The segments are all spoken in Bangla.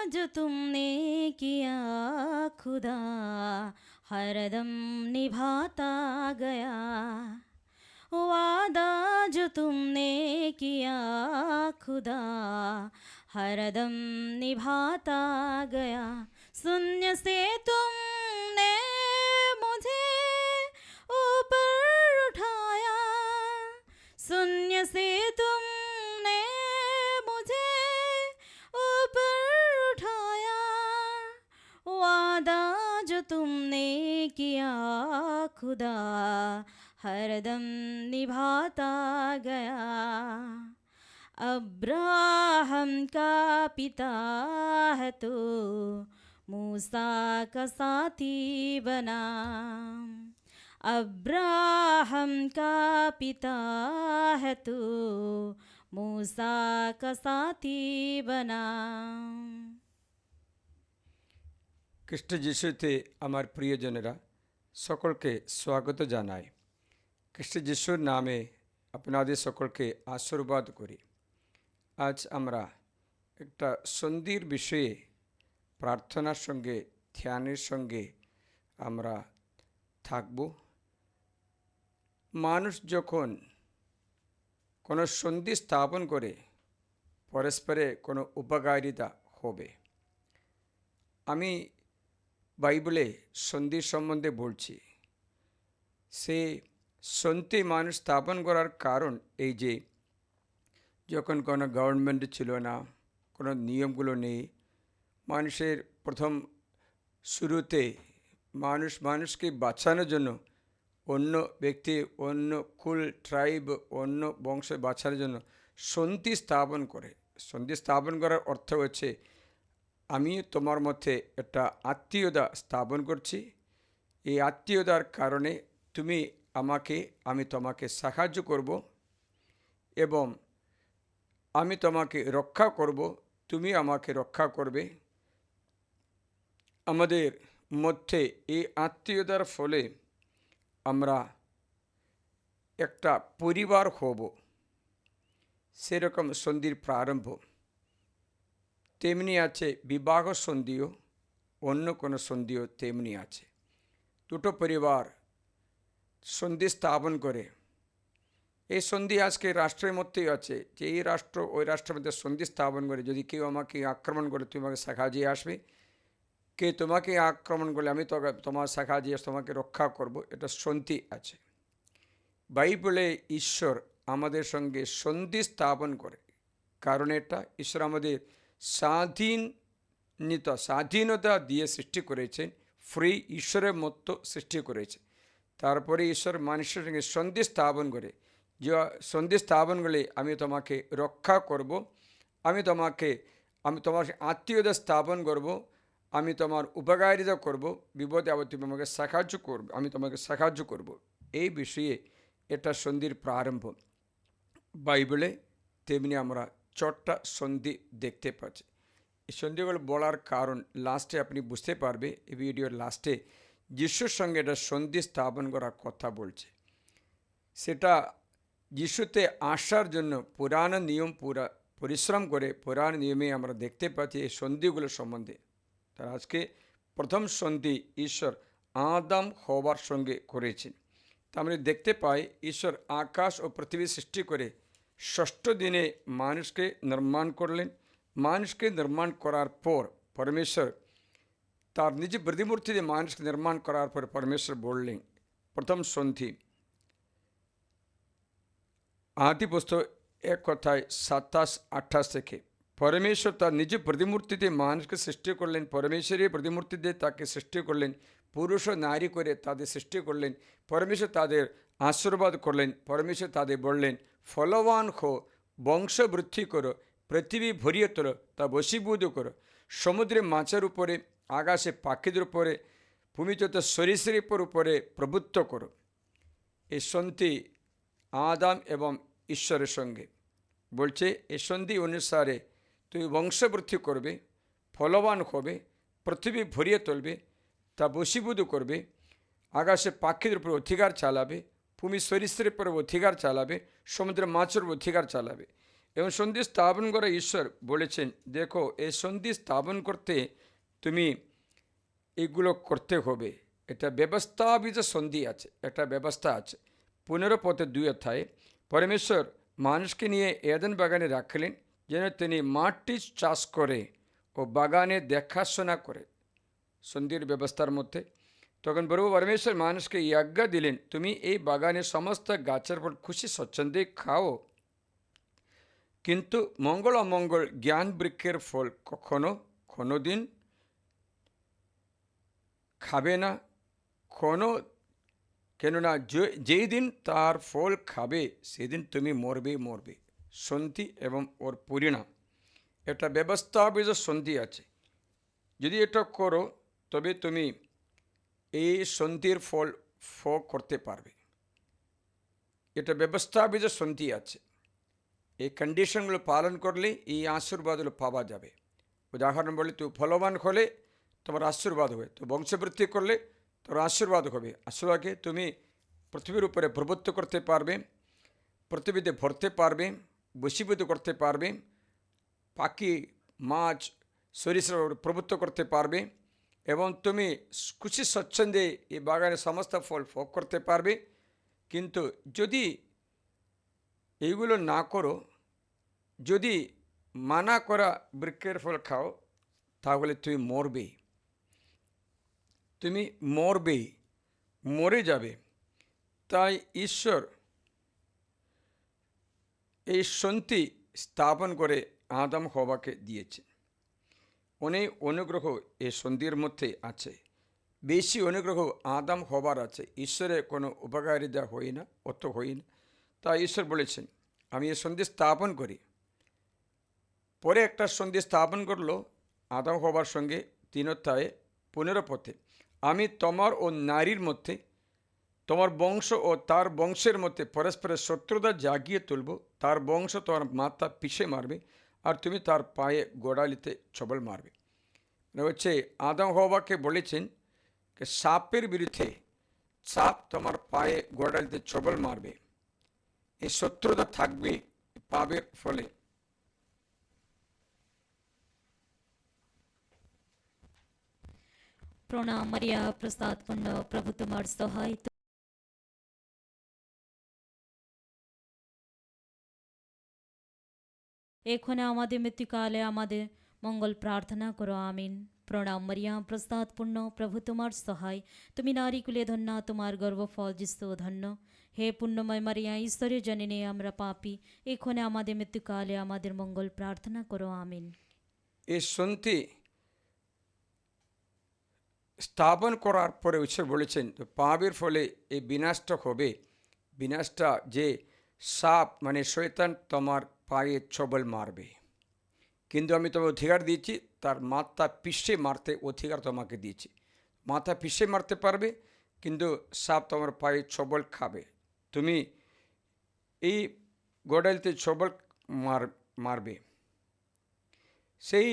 जो तुमने किया खुदा हरदम निभाता गया। वादा जो तुमने किया खुदा हरदम निभाता गया। शून्य से तुमने मुझे ऊपर उठाया, शून्य से तुमने मुझे ऊपर उठाया। वादा जो तुमने किया खुदा हरदम निभाता गया। अब्राहम का पिता है तो मूसा का साथी बना। अब्राहम का पिता है तो मूसा का साथी बना। খ্রিস্ট যিশুতে আমার প্রিয়জনেরা, সকলকে স্বাগত জানাই। খ্রিস্ট যিশুর নামে আপনাদের সকলকে আশীর্বাদ করি। আজ আমরা একটা সন্ধির বিষয়ে প্রার্থনার সঙ্গে ধ্যানের সঙ্গে আমরা থাকব। মানুষ যখন কোনো সন্ধি স্থাপন করে পরস্পরে কোনো উপকারিতা হবে। আমি বাইবেলে সন্ধির সম্বন্ধে বলছি। সে সন্ধি মানুষ স্থাপন করার কারণ এই যে, যখন কোনো গভর্নমেন্ট ছিল না, কোনো নিয়মগুলো নেই, মানুষের প্রথম শুরুতে মানুষকে বাঁচানোর জন্য অন্য ব্যক্তি, অন্য কুল, ট্রাইব, অন্য বংশ বাঁচানোর জন্য সন্ধি স্থাপন করে। সন্ধি স্থাপন করার অর্থ হচ্ছে, আমি তোমার মধ্যে একটা আত্মীয়তা স্থাপন করছি। এই আত্মীয়তার কারণে তুমি আমাকে, আমি তোমাকে সাহায্য করব এবং আমি তোমাকে রক্ষা করব, তুমি আমাকে রক্ষা করবে। আমাদের মধ্যে এই আত্মীয়তার ফলে আমরা একটা পরিবার হব। সেরকম সন্ধির প্রারম্ভ। তেমনি আছে বিবাহ সন্ধিও, অন্য কোনো সন্ধিও তেমনি আছে। দুটো পরিবার সন্ধি স্থাপন করে। এই সন্ধি আজকে রাষ্ট্রের মধ্যেই আছে, যে এই রাষ্ট্র ওই রাষ্ট্রের মধ্যে সন্ধি স্থাপন করে, যদি কেউ আমাকে আক্রমণ করে তুমি আমাকে সাহায্যে আসবে, কে তোমাকে আক্রমণ করলে আমি তোমার সাহায্যে তোমাকে রক্ষা করব। এটা সন্ধি আছে। বাইবেলে ঈশ্বর আমাদের সঙ্গে সন্ধি স্থাপন করে, কারণ এটা ঈশ্বর আমাদের স্বাধীনতা দিয়ে সৃষ্টি করেছেন। ফ্রি ঈশ্বরের মতো সৃষ্টি করেছে। তারপরে ঈশ্বর মানুষের সঙ্গে সন্ধি স্থাপন করে, যে সন্ধি স্থাপন করলে আমি তোমাকে রক্ষা করব, আমি তোমার আত্মীয়তা স্থাপন করব, আমি তোমার উপকারিতা করব, বিপদে আবার তুমি আমাকে সাহায্য করবে, আমি তোমাকে সাহায্য করব। এই বিষয়ে এটা সন্ধির প্রারম্ভ। বাইবেলে তেমনি আমরা 4টা সন্ধি দেখতে পাচ্ছি। এই সন্ধিগুলো বলার কারণ লাস্টে আপনি বুঝতে পারবে। এই ভিডিওর লাস্টে যিশুর সঙ্গে এটা সন্ধি স্থাপন করার কথা বলছে। সেটা যিশুতে আসার জন্য পুরানো নিয়ম পরিশ্রম করে পুরানো নিয়মে আমরা দেখতে পাচ্ছি এই সন্ধিগুলো সম্বন্ধে। তার আজকে প্রথম সন্ধি ঈশ্বর আদম হওয়ার সঙ্গে করেছেন। তা আমরা দেখতে পাই ঈশ্বর আকাশ ও পৃথিবী সৃষ্টি করে 6ষ্ঠ দিনে মানুষকে নির্মাণ করলেন। মানুষকে নির্মাণ করার পর পরমেশ্বর তার নিজ প্রতিমূর্তিতে মানুষকে নির্মাণ করার পর পরমেশ্বর বললেন, প্রথম সন্ধি আদি পুস্তক 1:27-28 থেকে, পরমেশ্বর তার নিজ প্রতিমূর্তিতে মানুষকে সৃষ্টি করলেন। পরমেশ্বরের প্রতিমূর্তিতে তাকে সৃষ্টি করলেন, পুরুষ ও নারী করে তাদের সৃষ্টি করলেন। পরমেশ্বর তাদের আশীর্বাদ করলেন। পরমেশ্বর তাদের বললেন, ফলবান হো, বংশবৃদ্ধি করো, পৃথিবী ভরিয়ে তোলো, তা বশীভূত করো, সমুদ্রে মাছের উপরে, আকাশে পাখিদের উপরে, ভূমিযত সরীসৃপের উপরে প্রভুত্ব করো। এই সন্ধি আদম এবং ঈশ্বরের সঙ্গে বলছে। এই সন্ধি অনুসারে তুমি বংশবৃদ্ধি করবে, ফলবান হবে, পৃথিবী ভরিয়ে তুলবে, তা বশীভূত করবে, আকাশে পাখিদের উপর অধিকার চালাবে, ভূমি সরীসৃপের উপর অধিকার চালাবে, সমুদ্রের মাছের উপর অধিকার চালাবে। এবং সন্ধি স্থাপন করা ঈশ্বর বলেছেন, দেখো এই সন্ধি স্থাপন করতে তুমি এগুলো করতে হবে। এটা ব্যবস্থাবিত সন্ধি আছে, একটা ব্যবস্থা আছে। 15:2 পরমেশ্বর মানুষকে নিয়ে এদেন বাগানে রাখলেন যেন তিনি মাটি চাষ করে ও বাগানে দেখাশোনা করে সন্ধির ব্যবস্থার মধ্যে। তখন প্রভু পরমেশ্বর মানুষকে এই আজ্ঞা দিলেন, তুমি এই বাগানের সমস্ত গাছের ফল খুশি স্বচ্ছন্দে খাও, কিন্তু মঙ্গল অমঙ্গল জ্ঞান বৃক্ষের ফল কোনোদিন খাবে না। কেননা যেই দিন তার ফল খাবে সেদিন তুমি মরবে। সন্ধি এবং ওর পরিণাম, একটা ব্যবস্থাবিত সন্ধি আছে। যদি এটা করো তবে তুমি এই সন্ধির ফল ভোগ করতে পারবে। এটা ব্যবস্থাবিত সন্ধি আছে। এই কন্ডিশনগুলো পালন করলে এই আশীর্বাদগুলো পাওয়া যাবে। উদাহরণ বলে, তুই ফলবান হলে তোমার আশীর্বাদ হবে, তো বংশবৃদ্ধি করলে তোমার আশীর্বাদ হবে। আশীর্বাদকে তুমি পৃথিবীর উপরে প্রভুত্ব করতে পারবে, পৃথিবীতে ভরতে পারবে, বশীভূত করতে পারবে, পাখি মাছ সরিষার প্রভুত্ব করতে পারবে, এবং তুমি খুশি স্বচ্ছন্দে এই বাগানের সমস্ত ফল ভোগ করতে পারবে। কিন্তু যদি এইগুলো না করো, যদি মানা করা বৃক্ষের ফল খাও, তাহলে তুমি মরে যাবে। তাই ঈশ্বর এই সন্ধি স্থাপন করে আদম হওয়াকে দিয়েছে। অনেক অনুগ্রহ এই সন্ধির মধ্যে আছে, বেশি অনুগ্রহ আদম হবার আছে। ঈশ্বরের কোনো উপকারিতা হয় না, তাই ঈশ্বর বলেছেন, আমি এই সন্ধি স্থাপন করি। পরে একটা সন্ধি স্থাপন করলো আদম হবার সঙ্গে 3:15, আমি তোমার ও নারীর মধ্যে, তোমার বংশ ও তার বংশের মধ্যে পরস্পরের শত্রুতা জাগিয়ে তুলব। তার বংশ তোমার মাথা পিষে মারবে, আর তুমি তার পায়ে গোড়ালিতে ছবল মারবে। হচ্ছে আদম হওয়াকে বলেছেন সাপের বিরুদ্ধে, সাপ তোমার পায়ে গোড়ালিতে ছবল মারবে। এই শত্রুতা থাকবে পাপের ফলে। প্রণাম মারিয়া, প্রসাদ পূর্ণ, প্রভু তোমার সহায়। এখনে আমাদের মৃত্যুকালে আমাদের মঙ্গল প্রার্থনা করো, আমিন। প্রণাম মারিয়া, প্রসাদ পূর্ণ, প্রভু তোমার সহায়। তুমি নারী কুলে ধন্য, তোমার গর্ভফল যিশু ধন্য। হে পুণ্যময় মারিয়া, ঈশ্বরের জননী, আমরা পাপী, এখনে আমাদের মৃত্যুকালে আমাদের মঙ্গল প্রার্থনা করো, আমিন। এই সন্ধি স্থাপন করার পরে ঈশ্বর বলেছেন, তো পাপের ফলে এই বিনাশটা হবে। বিনাশটা যে সাপ মানে শয়তান তোমার পায়ে ছবল মারবে, কিন্তু আমি তোমাকে অধিকার দিয়েছি, তার মাথা পিষে মারতে অধিকার তোমাকে দিয়েছি। মাথা পিষে মারতে পারবে, কিন্তু সাপ তোমার পায়ে ছবল খাবে। তুমি এই গোড়ালিতে ছবল মারবে। সেই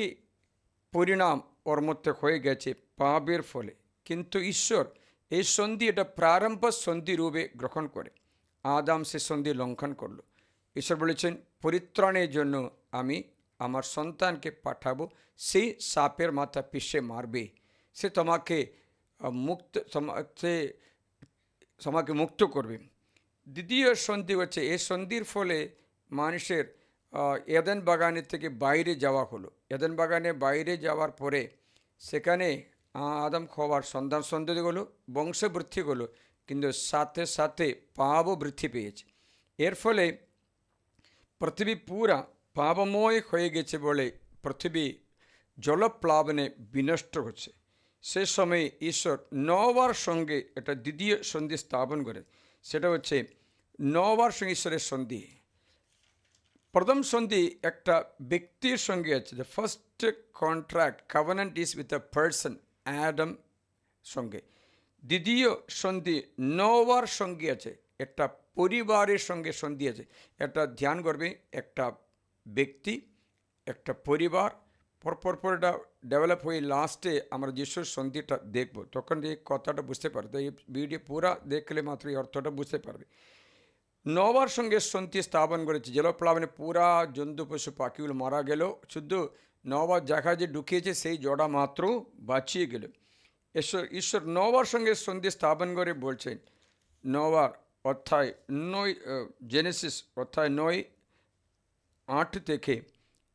পরিণাম ওর মধ্যে হয়ে গেছে পাপের ফলে। কিন্তু ঈশ্বর এই সন্ধি, এটা প্রারম্ভ সন্ধি রূপে গ্রহণ করে। আদাম সে সন্ধি লঙ্ঘন করলো। ঈশ্বর বলেছেন, পরিত্রাণের জন্য আমি আমার সন্তানকে পাঠাবো, সেই সাপের মাথা পিষে মারবে। সে তোমাকে মুক্ত করবে। দ্বিতীয় সন্ধি হচ্ছে, এই সন্ধির ফলে মানুষের এদেন বাগানের থেকে বাইরে যাওয়া হলো। এদেন বাগানে বাইরে যাওয়ার পরে সেখানে আদম হওয়ার সন্তান হলো, বংশবৃদ্ধি হলো, কিন্তু সাথে সাথে পাপও বৃদ্ধি পেয়েছে। এর ফলে পৃথিবী পুরা পাপময় হয়ে গেছে বলে পৃথিবী জলপ্লাবনে বিনষ্ট হচ্ছে। সে সময় ঈশ্বর নোয়ার সঙ্গে একটা দ্বিতীয় সন্ধি স্থাপন করে। সেটা হচ্ছে নোয়ার সঙ্গে ঈশ্বরের সন্ধি। প্রথম সন্ধি একটা ব্যক্তির সঙ্গে আছে। The first contract covenant is with a person, Adam সঙ্গে। দ্বিতীয় সন্ধি নোয়ার সঙ্গে আছে, একটা পরিবারের সঙ্গে সন্ধি আছে। একটা ধ্যান করবে, একটা ব্যক্তি, একটা পরিবার, পর এটা ডেভেলপ হয়ে লাস্টে আমরা যিশুর সন্ধিটা দেখব, তখন এই কথাটা বুঝতে পারবে। তো এই ভিডিও পুরা দেখলে মাত্র এই অর্থটা বুঝতে পারবে। নোবার সঙ্গে সন্ধি স্থাপন করেছে। জলপ্লাবনে পুরা জন্তু পশু পাখিগুলো মারা গেল, শুধু নোবা জাহাজে ঢুকিয়েছে সেই জোড়া মাত্র বাঁচিয়ে গেল। ঈশ্বর নোবার সঙ্গে সন্ধি স্থাপন করে বলছেন, নোবার অধ্যায় 9, জেনেসিস অধ্যায় 9:8 থেকে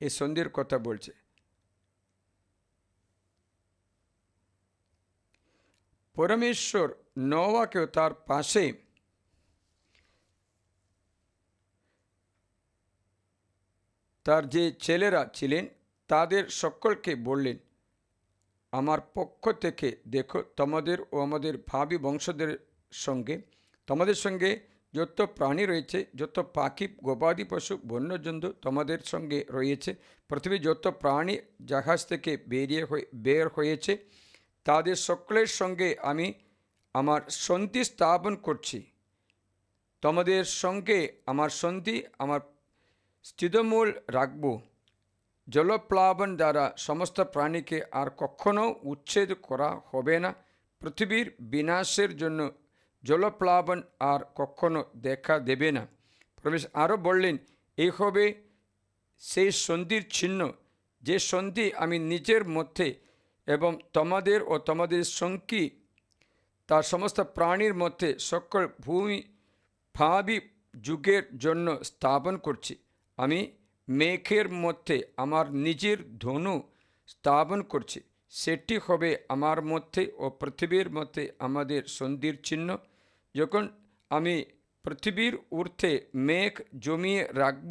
এই সন্ধির কথা বলছে। পরমেশ্বর নোবাকেও তার পাশে তার যে ছেলেরা ছিলেন তাদের সকলকে বললেন, আমার পক্ষ থেকে দেখো, তোমাদের ও আমাদের ভাবি বংশধরের সঙ্গে, তোমাদের সঙ্গে যত প্রাণী রয়েছে, যত পাখি, গবাদি পশু, বন্যজন্তু তোমাদের সঙ্গে রয়েছে, পৃথিবীর যত প্রাণী জাহাজ থেকে বের হয়েছে, তাদের সকলের সঙ্গে আমি আমার সন্ধি স্থাপন করছি। তোমাদের সঙ্গে আমার সন্ধি, আমার স্থিতমূল রাখব। জলপ্লাবন দ্বারা সমস্ত প্রাণীকে আর কখনো উচ্ছেদ করা হবে না। পৃথিবীর বিনাশের জন্য জলপ্লাবন আর কখনো দেখা দেবে না। পরমেশ্বর আরও বললেন, এই হবে সেই সন্ধির চিহ্ন, যে সন্ধি আমি নিজের মধ্যে এবং তোমাদের ও তোমাদের সঙ্গী তার সমস্ত প্রাণীর মধ্যে সকল ভূমি ভাবি যুগের জন্য স্থাপন করছি। আমি মেঘের মধ্যে আমার নিজের ধনু স্থাপন করছি, সেটি হবে আমার মধ্যে ও পৃথিবীর মধ্যে আমাদের সন্ধির চিহ্ন। যখন আমি পৃথিবীর ঊর্ধ্বে মেঘ জমিয়ে রাখব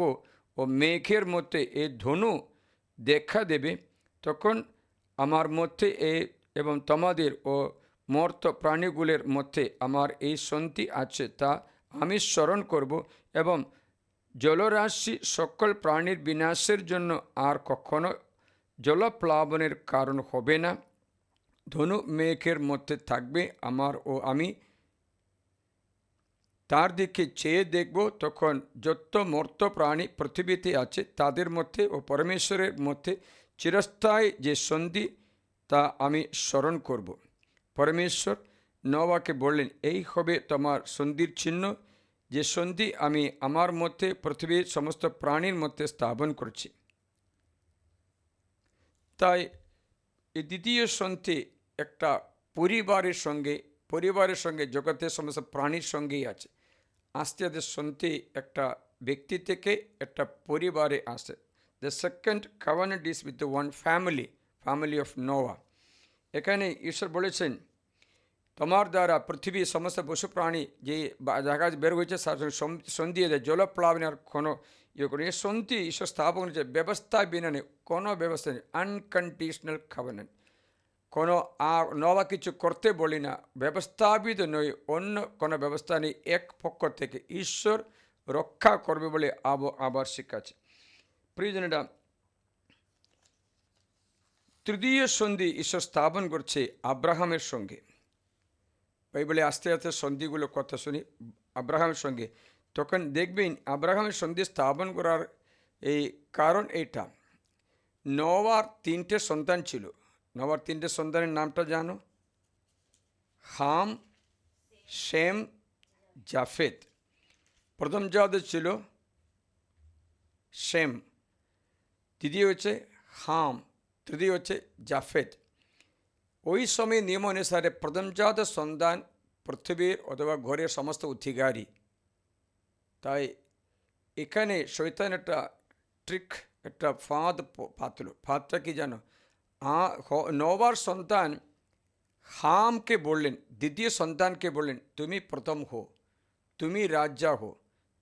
ও মেঘের মধ্যে এই ধনু দেখা দেবে, তখন আমার মধ্যে এবং তোমাদের ও মর্ত প্রাণীগুলোর মধ্যে আমার এই সন্ধি আছে, তা আমি স্মরণ করব এবং জলরাশি সকল প্রাণীর বিনাশের জন্য আর কখনো জলপ্লাবনের কারণ হবে না। ধনু মেঘের মধ্যে থাকবে, আমার ও আমি তার দিকে চেয়ে দেখব, তখন যত মর্ত প্রাণী পৃথিবীতে আছে তাদের মধ্যে ও পরমেশ্বরের মধ্যে চিরস্থায়ী যে সন্ধি তা আমি স্মরণ করব। পরমেশ্বর নোবাকে বললেন, এই হবে তোমার সন্ধির চিহ্ন, যে সন্ধি আমি আমার মধ্যে পৃথিবীর সমস্ত প্রাণীর মধ্যে স্থাপন করছি। তাই এই দ্বিতীয় সন্ধি একটা পরিবারের সঙ্গে জগতের সমস্ত প্রাণীর সঙ্গেই আছে। আস্তে আস্তে সন্ধি একটা ব্যক্তি থেকে একটা পরিবারে আসে। The second covenant is with the one family of Noah. এখানে ঈশ্বর বলেছেন, তোমার দ্বারা পৃথিবীর সমস্ত পশু প্রাণী যে জাহাজ বের হয়েছে তার সঙ্গে সন্ধি দেয়, জলপ্লাবনের কোনো করে এই সন্ধি ঈশ্বর স্থাপন করেছে ব্যবস্থা বিনা নেই, কোনো ব্যবস্থা নেই, আনকন্ডিশনাল covenant। কোনো নবা কিছু করতে বলি না, ব্যবস্থাপিত নয়, অন্য কোনো ব্যবস্থা নেই, এক পক্ষ থেকে ঈশ্বর রক্ষা করবে বলে আবার শিখাচ্ছে। প্রিয়জনেরা, তৃতীয় সন্ধি ঈশ্বর স্থাপন করছে আব্রাহামের সঙ্গে। বাইবেলে আস্তে আস্তে সন্ধিগুলো কথা শুনি আব্রাহামের সঙ্গে, তখন দেখবেন আব্রাহামের সন্ধি স্থাপন করার এই কারণ এইটা, নোবার 3টে সন্তান ছিল। নোবার 3টে সন্তানের নামটা জানো? হাম, শেম, জাফেদ। প্রথম যাদের ছিল শেম, দ্বিতীয় হচ্ছে হাম, তৃতীয় হচ্ছে জাফেদ। ওই সময় নিয়ম অনুসারে প্রথমজাত সন্তান পৃথিবীর অথবা ঘরের সমস্ত অধিকারী। তাই এখানে শয়তান একটা ট্রিক, একটা ফাঁদ পাতলো। ফাঁদটা কি জানো? নোবার সন্তান হামকে বললেন, দ্বিতীয় সন্তানকে বললেন, তুমি প্রথম হো, তুমি রাজা হো,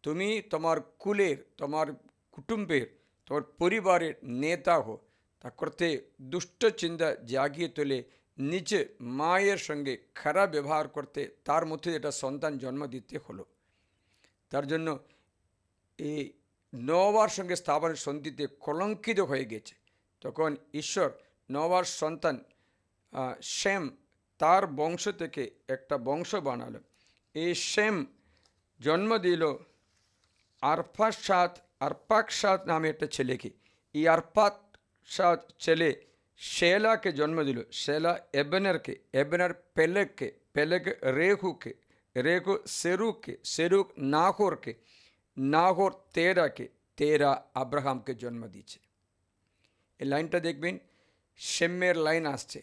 তুমি তোমার কুলের, তোমার কুটুম্বের, তোমার পরিবারের নেতা হো। তা করতে দুষ্ট চিন্তা জাগিয়ে তোলে, নিজে মায়ের সঙ্গে খারাপ ব্যবহার করতে তার মধ্যে একটা সন্তান জন্ম দিতে হলো। তার জন্য এই নোবার সঙ্গে স্থাপনের সন্ধিতে কলঙ্কিত হয়ে গেছে। তখন ঈশ্বর নোবার সন্তান শেম, তার বংশ থেকে একটা বংশ বানালো। এই শেম জন্ম দিল আরপাকসাদ নামে একটা ছেলেকে। এই আরপাকসাদ ছেলে শেলাকে জন্ম দিল। শেলা এবেনারকে, এবেনার পেলেগকে, পেলেগ রেহুকে, রেখো সেরুককে, সেরুক নাহোরকে, নাহোর তেরাকে, তেরা আব্রাহামকে জন্ম দিয়েছে। এই লাইনটা দেখবেন, শেমের লাইন আসছে,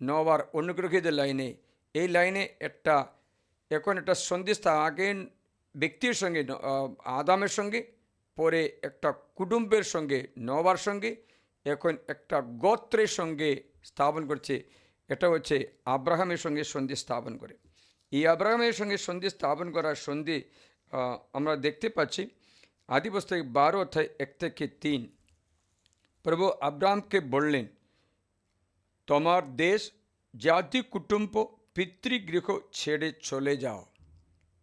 নবার অনুগ্রহীত লাইনে। এই লাইনে এখন একটা সন্ধিস্থা, আগে ব্যক্তির সঙ্গে আদামের সঙ্গে, পরে একটা কুটুম্বের সঙ্গে নবার সঙ্গে, এখন একটা গোত্রের সঙ্গে স্থাপন করছে। এটা হচ্ছে আব্রাহামের সঙ্গে সন্ধি স্থাপন করে। এই আব্রাহামের সঙ্গে সন্ধি স্থাপন করার সন্ধি আমরা দেখতে পাচ্ছি আদিপুস্তক 12 অধ্যায় 1-3। প্রভু আব্রাহামকে বললেন, তোমার দেশ, জাতি, কুটুম্ব, পিতৃগৃহ ছেড়ে চলে যাও।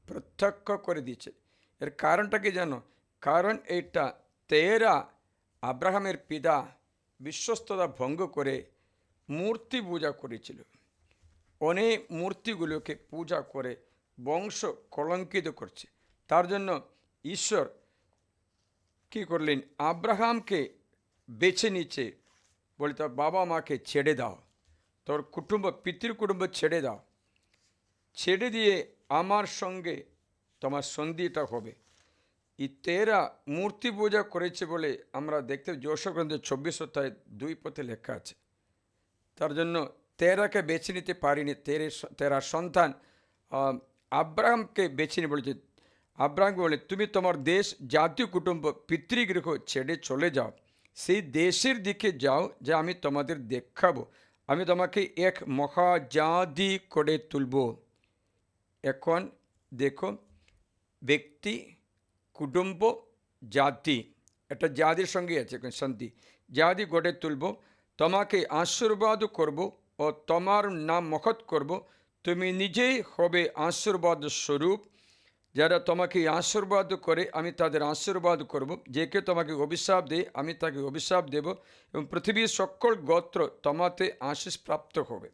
প্রত্যক্ষ করে দিচ্ছে। এর কারণটা কি জানো? কারণ এটা তেরা আব্রাহামের পিতা বিশ্বস্ততা ভঙ্গ করে মূর্তি পূজা করেছিল। অনেক মূর্তিগুলোকে পূজা করে বংশ কলঙ্কিত করছে। তার জন্য ঈশ্বর কি করলেন? আব্রাহামকে বেছে নিচ্ছে, বলে তোর বাবা মাকে ছেড়ে দাও, তোর কুটুম্ব, পিতৃকুটুম্ব ছেড়ে দাও, ছেড়ে দিয়ে আমার সঙ্গে তোমার সন্ধিটা হবে। এই তেরা মূর্তি পূজা করেছে বলে আমরা দেখতে যোশুয়া গ্রন্থে 24 অধ্যায় 2 পথে লেখা আছে। তার জন্য তেরাকে বেছে নিতে পারিনি। তেরা সন্তান আব্রাহামকে বেছে নিয়ে বলেছে, আব্রাহামকে বলে, তুমি তোমার দেশ, জাতীয় কুটুম্ব, পিতৃগৃহ ছেড়ে চলে যাও, সেই দেশের দিকে যাও যা আমি তোমাদের দেখাবো। আমি তোমাকে এক মহাজাতি করে তুলব। এখন দেখো, ব্যক্তি, কুটুম্ব, জাতি, একটা জাতির সঙ্গে আছে এখন শান্তি। জাতি গড়ে তুলব, তোমাকে আশীর্বাদ করব ও তোমার নাম মহৎ করব। তুমি নিজেই হবে আশীর্বাদ স্বরূপ। যারা তোমাকে আশীর্বাদ করে আমি তাদের আশীর্বাদ করব, যে কেউ তোমাকে অভিশাপ দেয় আমি তাকে অভিশাপ দেব, এবং পৃথিবীর সকল গোত্র তোমাতে আশীষ প্রাপ্ত হবে।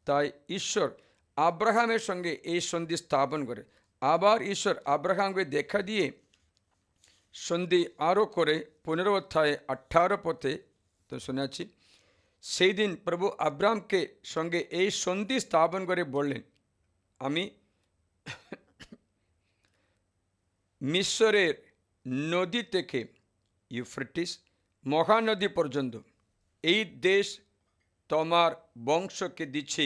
তাই ঈশ্বর আব্রাহামের সঙ্গে এই সন্ধি স্থাপন করে। আবার ঈশ্বর আব্রাহামকে দেখা দিয়ে সন্ধি আরও করে 15 অধ্যায়ে 18 পথে তো শোনাচ্ছি। সেই দিন প্রভু আব্রাহামকে সঙ্গে এই সন্ধি স্থাপন করে বললেন, আমি মিশরের নদী থেকে ইউফ্রেটিস মহানদী পর্যন্ত এই দেশ তোমার বংশকে দিচ্ছি।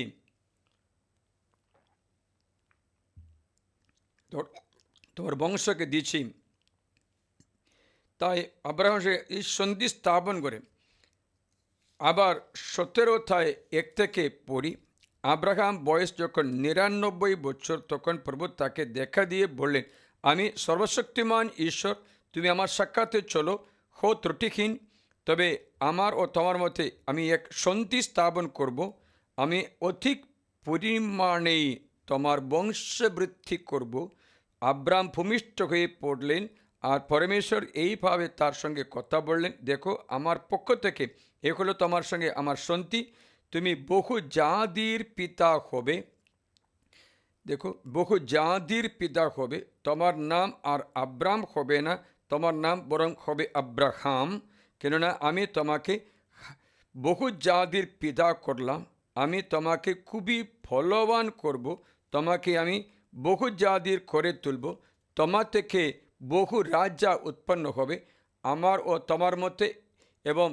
তোমার বংশকে দিচ্ছি। তাই আব্রাহাম এই সন্ধি স্থাপন করে। আবার 17 অধ্যায় 1 থেকে পড়ি। আব্রাহাম বয়স যখন 99 বছর, তখন প্রভু তাকে দেখা দিয়ে বললেন, আমি সর্বশক্তিমান ঈশ্বর, তুমি আমার সাক্ষাতে চলো, হো ত্রুটিহীন, তবে আমার ও তোমার মধ্যে আমি এক সন্ধি স্থাপন করব। আমি অধিক পরিমাণেই তোমার বংশবৃদ্ধি করব। আব্রাহাম ভূমিষ্ঠ হয়ে পড়লেন, আর পরমেশ্বর এইভাবে তার সঙ্গে কথা বললেন, দেখো, আমার পক্ষ থেকে এ হলো তোমার সঙ্গে আমার সন্ধি, তুমি বহু জাতির পিতা হবে। দেখো, বহু জাতির পিতা হবে। তোমার নাম আর আব্রাম হবে না, তোমার নাম বরং হবে আব্রাহাম, কেননা আমি তোমাকে বহু জাতির পিতা করলাম। আমি তোমাকে খুবই ফলবান করব, তোমাকে আমি বহু জাতির করে তুলব, তোমার থেকে বহু রাজা উৎপন্ন হবে আমার ও তোমার মধ্যে, এবং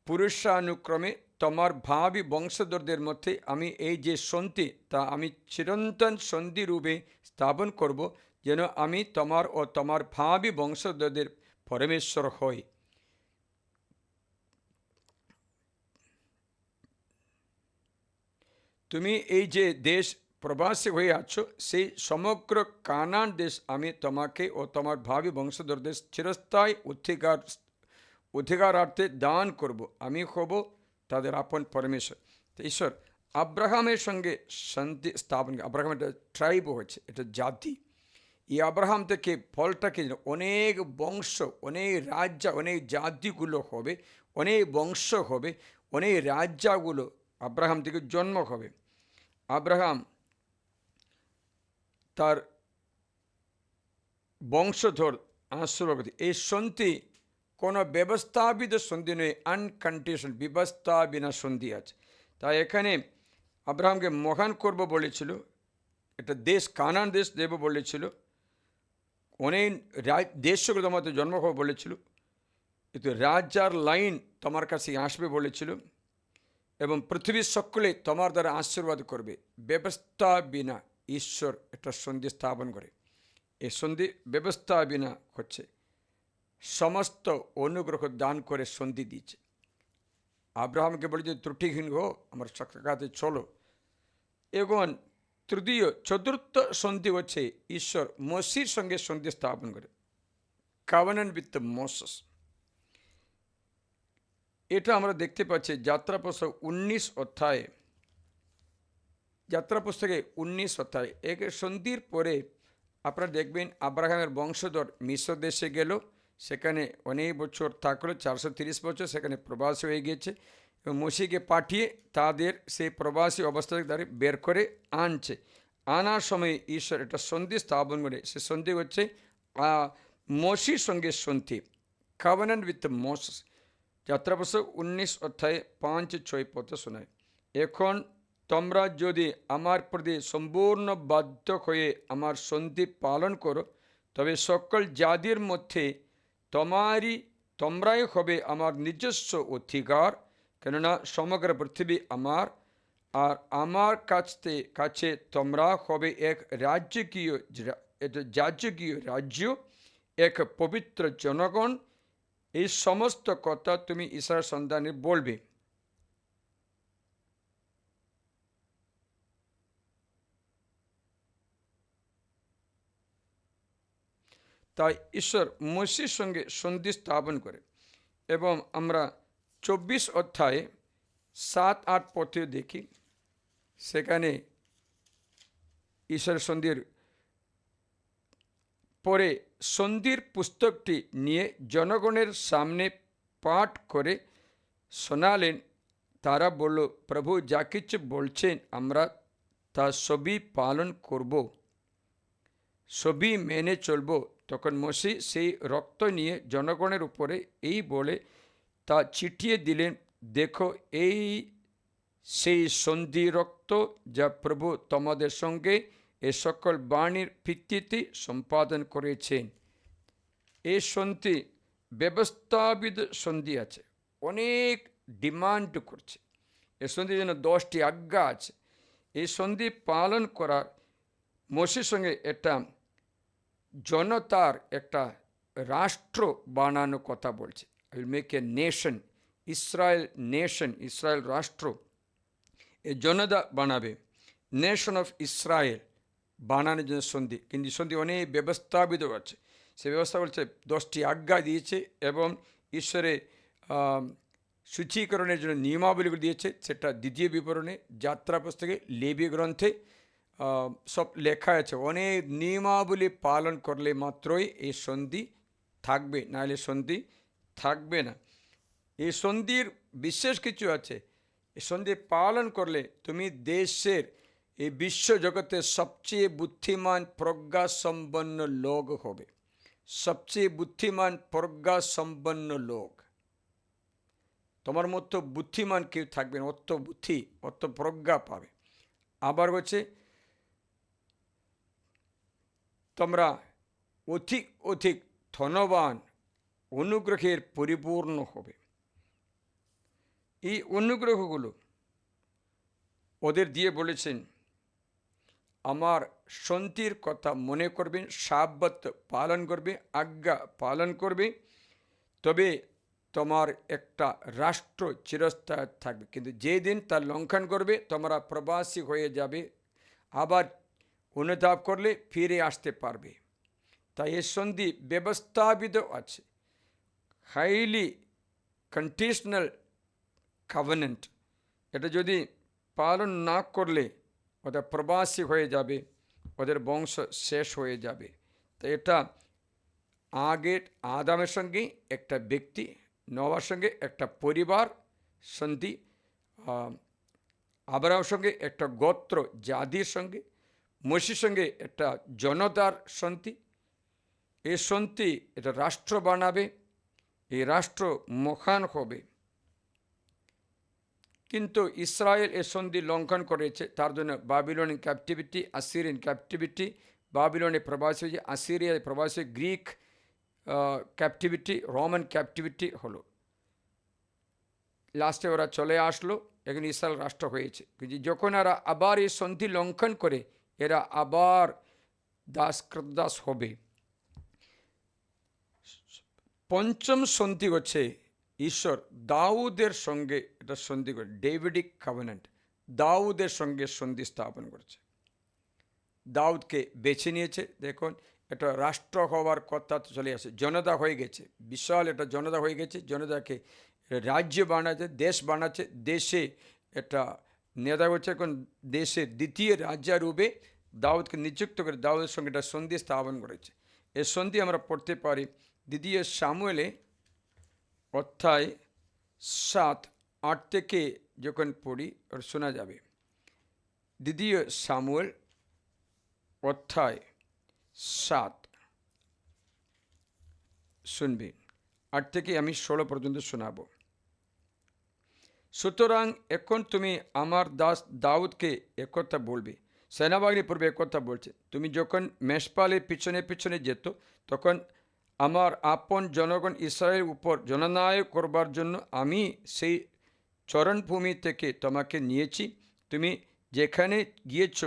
পুরুষানুক্রমে তোমার ভাবি বংশধরদের মধ্যে আমি এই যে সন্ধি তা আমি চিরন্তন সন্ধি রূপে স্থাপন করব, যেন আমি তোমার ও তোমার ভাবি বংশধরদের পরমেশ্বর হই। তুমি এই যে দেশ প্রবাসী হয়ে আছো, সেই সমগ্র কানান দেশ আমি তোমাকে ও তোমার ভাবি বংশধরদের চিরস্থায়ী অধিকারার্থে দান করব। আমি হব তাদের আপন পরমেশ্বর। তো ঈশ্বর আব্রাহামের সঙ্গে শান্তি স্থাপন, আব্রাহাম একটা ট্রাইব হয়েছে, এটা জাতি। এই আব্রাহাম থেকে ফলটাকে অনেক বংশ, অনেক রাজ্য, অনেক জাতিগুলো হবে, অনেক বংশ হবে, অনেক রাজ্যগুলো আব্রাহাম থেকে জন্ম হবে। আব্রাহাম তার বংশধর আশীর্বাদ। এই সন্ধি কোনো ব্যবস্থাবিত সন্ধি নয়, আনকন্ডিশন, ব্যবস্থা বিনা সন্ধি আছে। তাই এখানে আব্রাহামকে মহান করব বলেছিল, একটা দেশ, কানান দেশ দেব বলেছিল, অনেক দেশগুলো তোমাদের জন্ম হবে বলেছিল, কিন্তু রাজার লাইন তোমার কাছে আসবে বলেছিল, এবং পৃথিবীর সকলে তোমার দ্বারা আশীর্বাদ করবে। ব্যবস্থা বিনা ঈশ্বর একটা সন্ধি স্থাপন করে। এই সন্ধি ব্যবস্থা বিনা হচ্ছে, সমস্ত অনুগ্রহ দান করে সন্ধি দিয়েছে। আব্রাহামকে বলেছে ত্রুটিহীন হো, আমার সাক্ষাতে চলো। এবং তৃতীয় চতুর্থ সন্ধি হচ্ছে ঈশ্বর মসির সঙ্গে সন্ধি স্থাপন করে, কাভানেন্ট উইথ মোসেস। এটা আমরা দেখতে পাচ্ছি যাত্রা পুস্তক 19 অধ্যায়ে, যাত্রা পুস্তকে 19 অধ্যায়ে এক সন্ধির পরে আপনারা দেখবেন আব্রাহামের বংশধর মিশর দেশে গেল, সেখানে অনেক বছর থাকলো, 430 বছর সেখানে প্রবাসী হয়ে গিয়েছে, এবং মসিকে পাঠিয়ে তাদের সেই প্রবাসী অবস্থা থেকে তাদের বের করে আনছে। আনার সময় ঈশ্বর একটা সন্ধি স্থাপন করে, সে সন্ধি হচ্ছে মসির সঙ্গে সন্ধি, কাভানেন্ট উইথ মোসেস। যাত্রা পুস্তক 19 অধ্যায়ে 5-6 পথে শোনায়, এখন তোমরা যদি আমার প্রতি সম্পূর্ণ বাধ্য হয়ে আমার সন্ধি পালন করো, তবে সকল জাতির মধ্যে তোমরাই হবে আমার নিজস্ব অধিকার, কেননা সমগ্র পৃথিবী আমার, আর আমার কাছে তোমরা হবে এক যাজকীয় রাজ্য, এক পবিত্র জনগণ। এই সমস্ত কথা তুমি ইসরায়েল সন্তানের বলবে। তাই ঈশ্বর মসির সঙ্গে সন্ধি স্থাপন করে, এবং আমরা 24 অধ্যায়ে 7-8 পথে দেখি, সেখানে ঈশ্বরের সন্ধির পরে সন্ধির পুস্তকটি নিয়ে জনগণের সামনে পাঠ করে শোনালেন। তারা বলল, প্রভু যা কিছু বলছেন আমরা তা সবই পালন করব, সবই মেনে চলব। তখন মসি সেই রক্ত নিয়ে জনগণের উপরে এই বলে তা ছিটিয়ে দিলেন, দেখো এই সেই সন্ধি রক্ত যা প্রভু তোমাদের সঙ্গে এ সকল বাণীর ভিত্তিতে সম্পাদন করেছেন। এই সন্ধি ব্যবস্থাবিদ সন্ধি আছে, অনেক ডিমান্ড করছে। এ সন্ধির জন্য 10টি আজ্ঞা আছে। এই সন্ধি পালন করার মসির সঙ্গে একটা জনতার একটা রাষ্ট্র বানানোর কথা বলছে। I will make a nation, Israel রাষ্ট্র, এ জনতা বানাবে, নেশন অফ ইসরায়েল বানানোর জন্য সন্ধি। কিন্তু সন্ধি অনেক ব্যবস্থাবিত আছে। সে ব্যবস্থা বলছে 10টি আজ্ঞা দিয়েছে, এবং ঈশ্বরের সূচীকরণের জন্য নিয়মাবলীগুলো দিয়েছে। সেটা দ্বিতীয় বিবরণে, যাত্রা পুস্তকে, লেবী গ্রন্থে সব লেখা আছে। অনেক নিয়মাবলী পালন করলে মাত্রই এই সন্ধি থাকবে, নাহলে সন্ধি থাকবে না। এই সন্ধির বিশেষ কিছু আছে। এই সন্ধি পালন করলে তুমি দেশের, এই বিশ্ব জগতের সবচেয়ে বুদ্ধিমান প্রজ্ঞা সম্পন্ন লোক হবে। সবচেয়ে বুদ্ধিমান প্রজ্ঞা সম্পন্ন লোক, তোমার মতো বুদ্ধিমান কেউ থাকবে না, অত বুদ্ধি অত প্রজ্ঞা পাবে। আবার হচ্ছে তোমরা অধিক অধিক ধনবান, অনুগ্রহের পরিপূর্ণ হবে। এই অনুগ্রহগুলো ওদের দিয়ে বলেছেন, আমার সন্ধির কথা মনে করবে, সাব্বাত পালন করবে, আজ্ঞা পালন করবে, তবে তোমার একটা রাষ্ট্র চিরস্থায়ী থাকবে। কিন্তু যেদিন তার লঙ্ঘন করবে তোমরা প্রবাসী হয়ে যাবে, আবার অনুতাপ করলে ফিরে আসতে পারবে। তাই এই সন্ধি ব্যবস্থাবিত আছে, হাইলি কন্ডিশনাল কভেনেন্ট। এটা যদি পালন না করলে ওদের প্রবাসী হয়ে যাবে, ওদের বংশ শেষ হয়ে যাবে। তো এটা আগের আদামের সঙ্গে একটা ব্যক্তি, নোয়ার সঙ্গে একটা পরিবার সন্ধি, আব্রাহামের সঙ্গে একটা গোত্র জাতির সঙ্গে, মসির সঙ্গে একটা জনতার সন্ধি। এই সন্ধি এটা রাষ্ট্র বানাবে, এই রাষ্ট্র মহান হবে। কিন্তু ইসরায়েল এ সন্ধি লঙ্ঘন করেছে, তার জন্য বাবিলনিয়ান ক্যাপটিভিটি, আসিরিয়ান ক্যাপটিভিটি, বাবিলনে প্রবাসী হয়েছে, আসিরিয়ায় প্রবাসী, গ্রিক ক্যাপটিভিটি, রোমান ক্যাপটিভিটি হলো। লাস্টে ওরা চলে আসলো, এখন ইসরায়েল রাষ্ট্র হয়েছে। কিন্তু যখন এরা আবার এই সন্ধি লঙ্ঘন করে, এরা আবার দাস হবে। পঞ্চম সন্ধি হচ্ছে ঈশ্বর দাউদের সঙ্গে এটা সন্ধি করে, ডেভিডিক কভেনেন্ট, দাউদের সঙ্গে সন্ধি স্থাপন করেছে। দাউদকে বেছে নিয়েছে। দেখুন, এটা রাষ্ট্র হওয়ার কথা চলে আসে, জনতা হয়ে গেছে, বিশাল এটা জনতা হয়ে গেছে। জনতাকে রাজ্য বানাচ্ছে, দেশ বানাচ্ছে, দেশে এটা নেতা হচ্ছে। এখন দেশের দ্বিতীয় রাজ্যারূপে দাউদকে নিযুক্ত করে দাউদের সঙ্গে এটা সন্ধি স্থাপন করেছে। এই সন্ধি আমরা পড়তে পারি দ্বিতীয় সামুয়েলে অধ্যায় 7-8 থেকে যখন পড়ি ওর শোনা যাবে। দ্বিতীয় সামুয়েল অধ্যায় 7 শুনবে, 8 থেকে আমি 16 পর্যন্ত শোনাবো। সুতরাং এখন তুমি আমার দাস দাউদকে একথা বলবে। সেনাবাহিনী পূর্বে একথা বলছে, তুমি যখন মেষপালের পিছনে পিছনে যেত, তখন আমার আপন জনগণ ইসরায়েলের উপর জননায়ক করবার জন্য আমি সেই চরণভূমি থেকে তোমাকে নিয়েছি। তুমি যেখানে গিয়েছ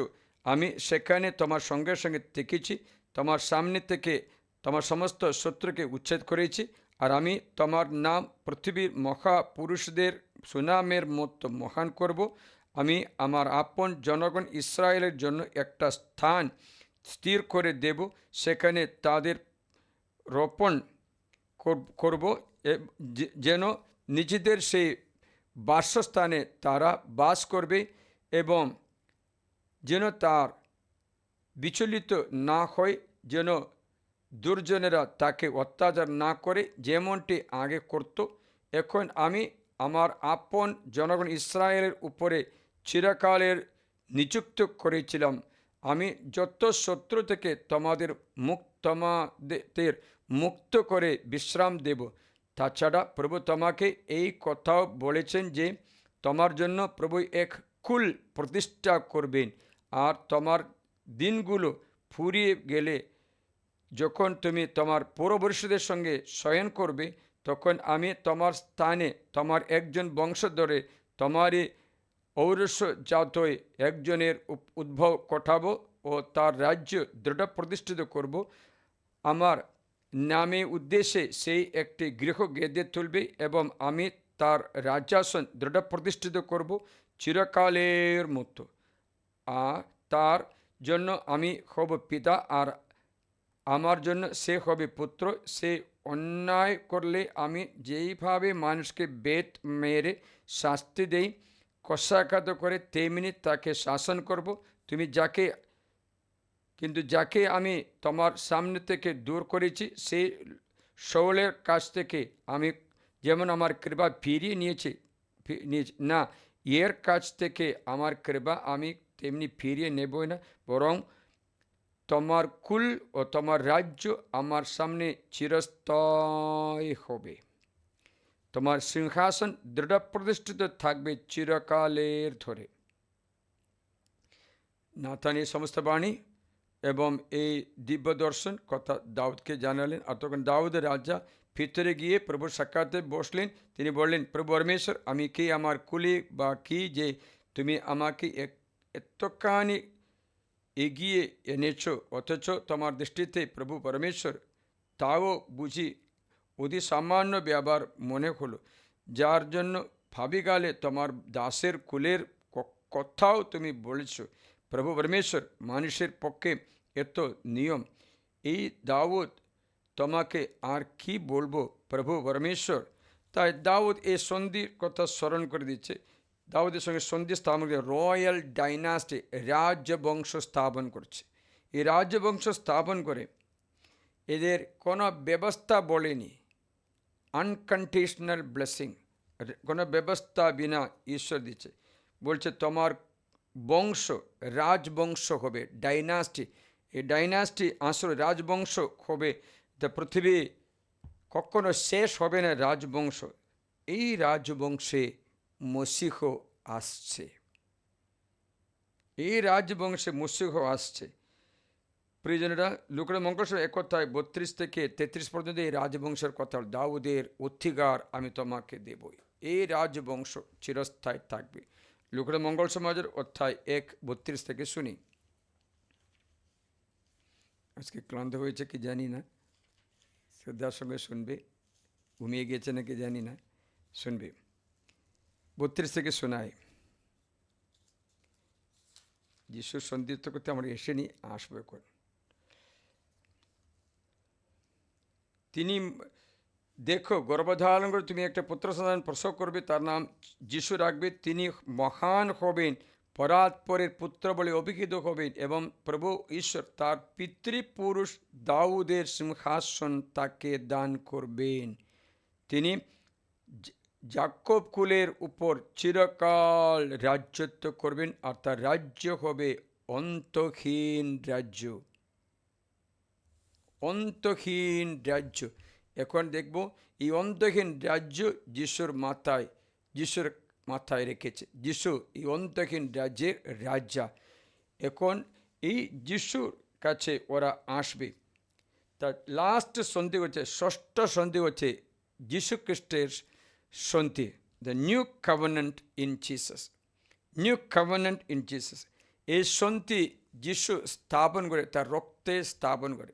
আমি সেখানে তোমার সঙ্গে সঙ্গে থেকেছি। তোমার সামনে থেকে তোমার সমস্ত শত্রুকে উচ্ছেদ করেছি। আর আমি তোমার নাম পৃথিবীর মহাপুরুষদের সুনামের মতো মহান করব। আমি আমার আপন জনগণ ইসরায়েলের জন্য একটা স্থান স্থির করে দেব, সেখানে তাদের রোপণ করব, যেন নিজেদের সেই বাসস্থানে তারা বাস করবে এবং যেন তার বিচলিত না হয়, যেন দুর্জনেরা তাকে অত্যাচার না করে, যেমনটি আগে করত। এখন আমি আমার আপন জনগণ ইসরায়েলের উপরে চিরকালের নিযুক্ত করেছিলাম। আমি যত শত্রু থেকে তোমাদের মুক্ত করে বিশ্রাম দেব। তাছাড়া প্রভু তোমাকে এই কথাও বলেছেন যে তোমার জন্য প্রভু এক কুল প্রতিষ্ঠা করবেন। আর তোমার দিনগুলো ফুরিয়ে গেলে যখন তুমি তোমার পূর্বপুরুষদের সঙ্গে শয়ন করবে, তখন আমি তোমার স্থানে তোমার একজন বংশধরে তোমারই ঔরসজাত একজনের উদ্ভব ঘটাবো ও তার রাজ্য দৃঢ় প্রতিষ্ঠিত করব। আমার নামে উদ্দেশ্যে সেই একটি গৃহ গেঁথে তুলবে এবং আমি তার রাজ্যাসন দৃঢ় প্রতিষ্ঠিত করব চিরকালের মতো। আর তার জন্য আমি হব পিতা, আর আমার জন্য সে হবে পুত্র। সে অন্যায় করলে আমি যেইভাবে মানুষকে বেত মেরে শাস্তি দেই, কষাঘাত করে, তেমনি তাকে শাসন করব। কিন্তু যাকে আমি তোমার সামনে থেকে দূর করেছি, সেই শৌলের কাছ থেকে আমি যেমন আমার কৃপা ফিরিয়ে নিয়েছি না, এর কাছ থেকে আমার কৃপা আমি তেমনি ফিরিয়ে নেবই না, বরং তোমার কুল ও তোমার রাজ্য আমার সামনে চিরস্থায়ী হবে। তোমার সিংহাসন দৃঢ় প্রতিষ্ঠিত থাকবে চিরকালের ধরে। নাথানের সমস্ত বাণী এবং এই দিব্য দর্শন কথা দাউদকে জানালেন। আর তখন দাউদের রাজা ভিতরে গিয়ে প্রভুর সাক্ষাতে বসলেন। তিনি বললেন, প্রভু পরমেশ্বর, আমি কি, আমার কুলি বা কি যে তুমি আমাকে এতখানি এগিয়ে এনেছ, অথচ তোমার দৃষ্টিতে প্রভু পরমেশ্বর তাও বুঝি অতি সামান্য ব্যাপার মনে হলো, যার জন্য ভাবিকালে তোমার দাসের কুলের কথাও তুমি বলেছ। প্রভু পরমেশ্বর, মানুষের পক্ষে এত নিয়ম। এই দাউদ তোমাকে আর কি বলবো প্রভু পরমেশ্বর। তাই দাউদ এই সন্ধির কথা স্মরণ করে দিচ্ছে। দাউদের সঙ্গে সন্ধি স্থাপন করে রয়্যাল ডাইনাস্টি, রাজবংশ স্থাপন করছে। এই রাজবংশ স্থাপন করে এদের কোনো ব্যবস্থা বলেনি, আনকন্ডিশনাল ব্লেসিং, কোনো ব্যবস্থা বিনা ঈশ্বর দিচ্ছে। বলছে তোমার বংশ রাজবংশ হবে, ডাইনাস্টি। এই ডাইনাস্টি আসলে রাজবংশ হবে, তা পৃথিবী কখনো শেষ হবে না রাজবংশ। এই রাজবংশে মসিহ আসছে, এই রাজবংশে মসিহ আসছে। প্রিয়জনেরা, লুকার মঙ্গল 1:32 থেকে 33 পর্যন্ত এই রাজবংশের কথা, দাউদের অধিকার আমি তোমাকে দেবই, এই রাজবংশ চিরস্থায়ী থাকবে। লুকার মঙ্গল সমাজের 1:32 থেকে শুনি। আজকে ক্লান্ত হয়েছে কি জানি না, শ্রদ্ধার সঙ্গে শুনবে, ঘুমিয়ে গেছে নাকি জানি না, শুনবে। 32 থেকে শোনায়। যিশুর সন্ধিত্ব করতে আমরা এসেনি, আসবো এখন। তিনি দেখো, গর্ভধারণ করে তুমি একটা পুত্র সন্তান প্রসব করবে, তার নাম যিশু রাখবে। তিনি মহান হবেন, পরাৎপরের পুত্র বলে অভিহিত হবেন, এবং প্রভু ঈশ্বর তার পিতৃপুরুষ দাউদের সিংহাসন তাকে দান করবেন। তিনি যাকব কুলের উপর চিরকাল রাজত্ব করবেন, আর তার রাজ্য হবে অন্তহীন রাজ্য। অন্তহীন রাজ্য। এখন দেখব এই অন্তহীন রাজ্য যিশুর মাথায় রেখেছে। যিশু এই অন্তহীন রাজ্যের রাজা। এখন এই যিশুর কাছে ওরা আসবে। তার লাস্ট সন্ধি হচ্ছে, ষষ্ঠ সন্ধি হচ্ছে যিশু খ্রিস্টের সন্ধি, the new covenant in Jesus. New covenant in Jesus, এই সন্ধি যিশু স্থাপন করে, তার রক্তে স্থাপন করে।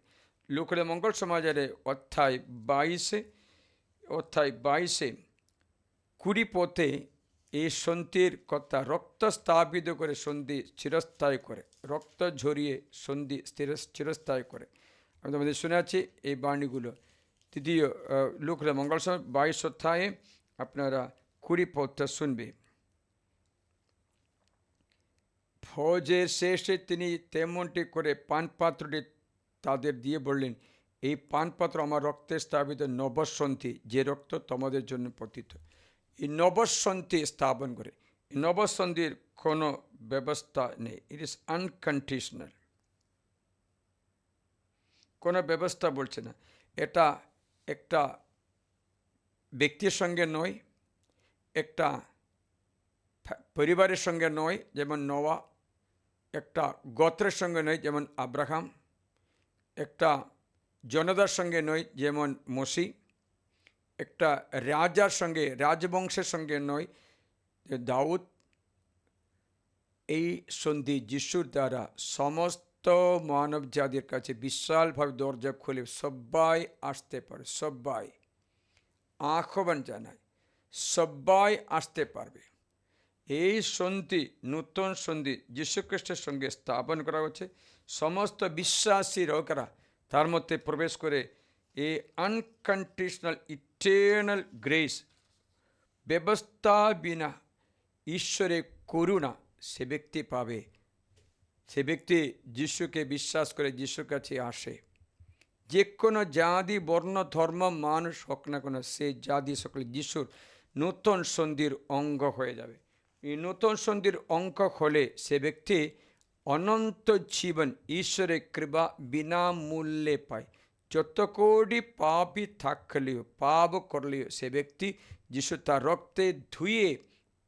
লুকার মঙ্গল সমাজের 22 20 পথে এই সন্ধির কথা, রক্ত স্থাপিত করে সন্ধি চিরস্থায়ী করে, রক্ত ঝরিয়ে সন্ধি চিরস্থায়ী করে। আমি তোমাদের শুনে আছি এই বাণীগুলো। তৃতীয় লুকার মঙ্গল সমাজ 22 অধ্যায়ে আপনারা 20 পথটা শুনবে। ভোজের শেষে তিনি তেমনটি করে পানপাত্রটি তাদের দিয়ে বললেন, এই পানপাত্র আমার রক্তে স্থাপিত নবসন্ধি, যে রক্ত তোমাদের জন্য পতিত। এই নবসন্ধি স্থাপন করে। এই নবসন্ধির কোনো ব্যবস্থা নেই, ইট ইজ আনকন্ডিশনাল। কোনো ব্যবস্থা বলছে না। এটা একটা ব্যক্তির সঙ্গে নয়, একটা পরিবারের সঙ্গে নয় যেমন নোয়া, একটা গোত্রের সঙ্গে নয় যেমন আব্রাহাম, একটা জনতার সঙ্গে নয় যেমন মসি, একটা রাজার সঙ্গে, রাজবংশের সঙ্গে নয় দাউদ। এই সন্ধি যিশুর দ্বারা সমস্ত মানব জাতির কাছে বিশালভাবে দরজা খুলে সবাই আসতে পারে, সবাই আহ্বান জানায়, সবাই আসতে পারবে। এই সন্ধি, নূতন সন্ধি যীশু খ্রিস্টের সঙ্গে স্থাপন করা হচ্ছে। সমস্ত বিশ্বাসী লোকেরা তার মধ্যে প্রবেশ করে এই আনকন্ডিশনাল ইটারনাল গ্রেস, ব্যবস্থা বিনা ঈশ্বরের করুণা সে ব্যক্তি পাবে। সে ব্যক্তি যিশুকে বিশ্বাস করে যিশুর কাছে আসে। যে কোনো জাতি, বর্ণ, ধর্ম মানুষ হোক না কেন, সে জাতি সকলে যিশুর নূতন সন্ধির অঙ্গ হয়ে যাবে। এই নূতন সন্ধির অঙ্গ হলে সে ব্যক্তি অনন্ত জীবন, ঈশ্বরের কৃপা বিনামূল্যে পায়। যত কোটি পাপই থাকলেও, পাপ করলেও সে ব্যক্তি যিশু তার রক্তে ধুয়ে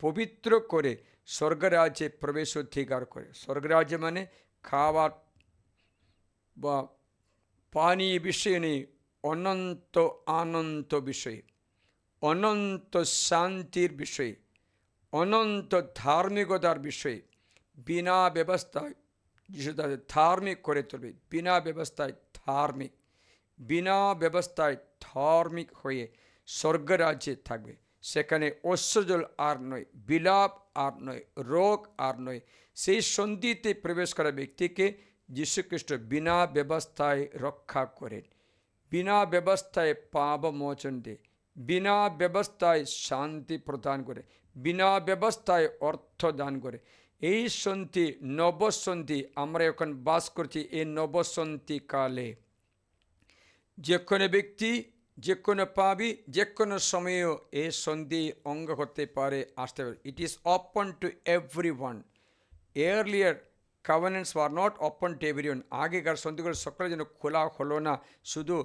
পবিত্র করে স্বর্গরাজ্যে প্রবেশ অধিকার করে। স্বর্গরাজ্য মানে খাওয়ার বা পানি বিষয় নেই, অনন্ত আনন্দ বিষয়, অনন্ত শান্তির বিষয়, অনন্ত ধার্মিকতার বিষয়। বিনা ব্যবস্থায় যিশু তাদের ধার্মিক করে তুলবে। বিনা ব্যবস্থায় ধার্মিক, বিনা ব্যবস্থায় ধার্মিক হয়ে স্বর্গরাজ্যে থাকবে। সেখানে ঐশ্বর্য আর নয়, বিলাপ আর নয়, রোগ আর নয়। সেই সন্ধিতে প্রবেশ করা ব্যক্তিকে যীশুখ্রিস্ট বিনা ব্যবস্থায় রক্ষা করেন, বিনা ব্যবস্থায় পাপ মোচন দেয়, বিনা ব্যবস্থায় শান্তি প্রদান করে, বিনা ব্যবস্থায় অর্থ দান করে। এই সন্ধি, নবসন্ধি, আমরা এখন বাস করছি এই নবসন্ধি কালে। যে কোনো ব্যক্তি, যে কোনো পাবি, যে কোনো সময়েও এই সন্ধি অঙ্গ হতে পারে, আসতে পারে। It is open to everyone. Earlier covenants were not open to everyone. আগেকার সন্ধিগুলো সকলের জন্য খোলা হলো না, শুধু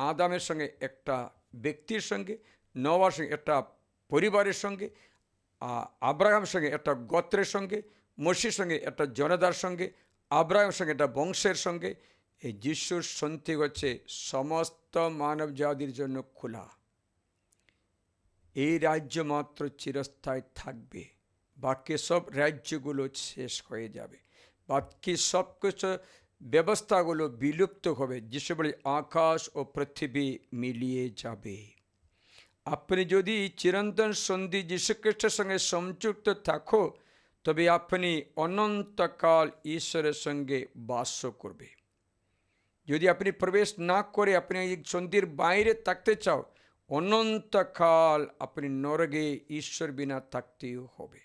আদামের সঙ্গে, একটা ব্যক্তির সঙ্গে, নোয়ার সঙ্গে, একটা পরিবারের সঙ্গে, আব্রাহামের সঙ্গে একটা গোত্রের সঙ্গে, মসির সঙ্গে একটা জনতার সঙ্গে, আব্রাহামের সঙ্গে একটা বংশের সঙ্গে। এই যিশুর সন্ধি হচ্ছে সমস্ত মানব জাতির জন্য খোলা। এই রাজ্য মাত্র চিরস্থায়ী থাকবে, বাকি সব রাজ্যগুলো শেষ হয়ে যাবে, বাকি সব কিছু ব্যবস্থাগুলো বিলুপ্ত হবে। যিশু বলে আকাশ ও পৃথিবী মিলিয়ে যাবে। আপনি যদি চিরন্তন সন্ধি যীশুখ্রিস্টের সঙ্গে সংযুক্ত থাকো, তবে আপনি অনন্তকাল ঈশ্বরের সঙ্গে বাস করবে। যদি আপনি প্রবেশ না করে আপনি এই সন্ধির বাইরে থাকতে চাও, অনন্তকাল আপনি নরকে ঈশ্বর বিনা থাকতেও হবে।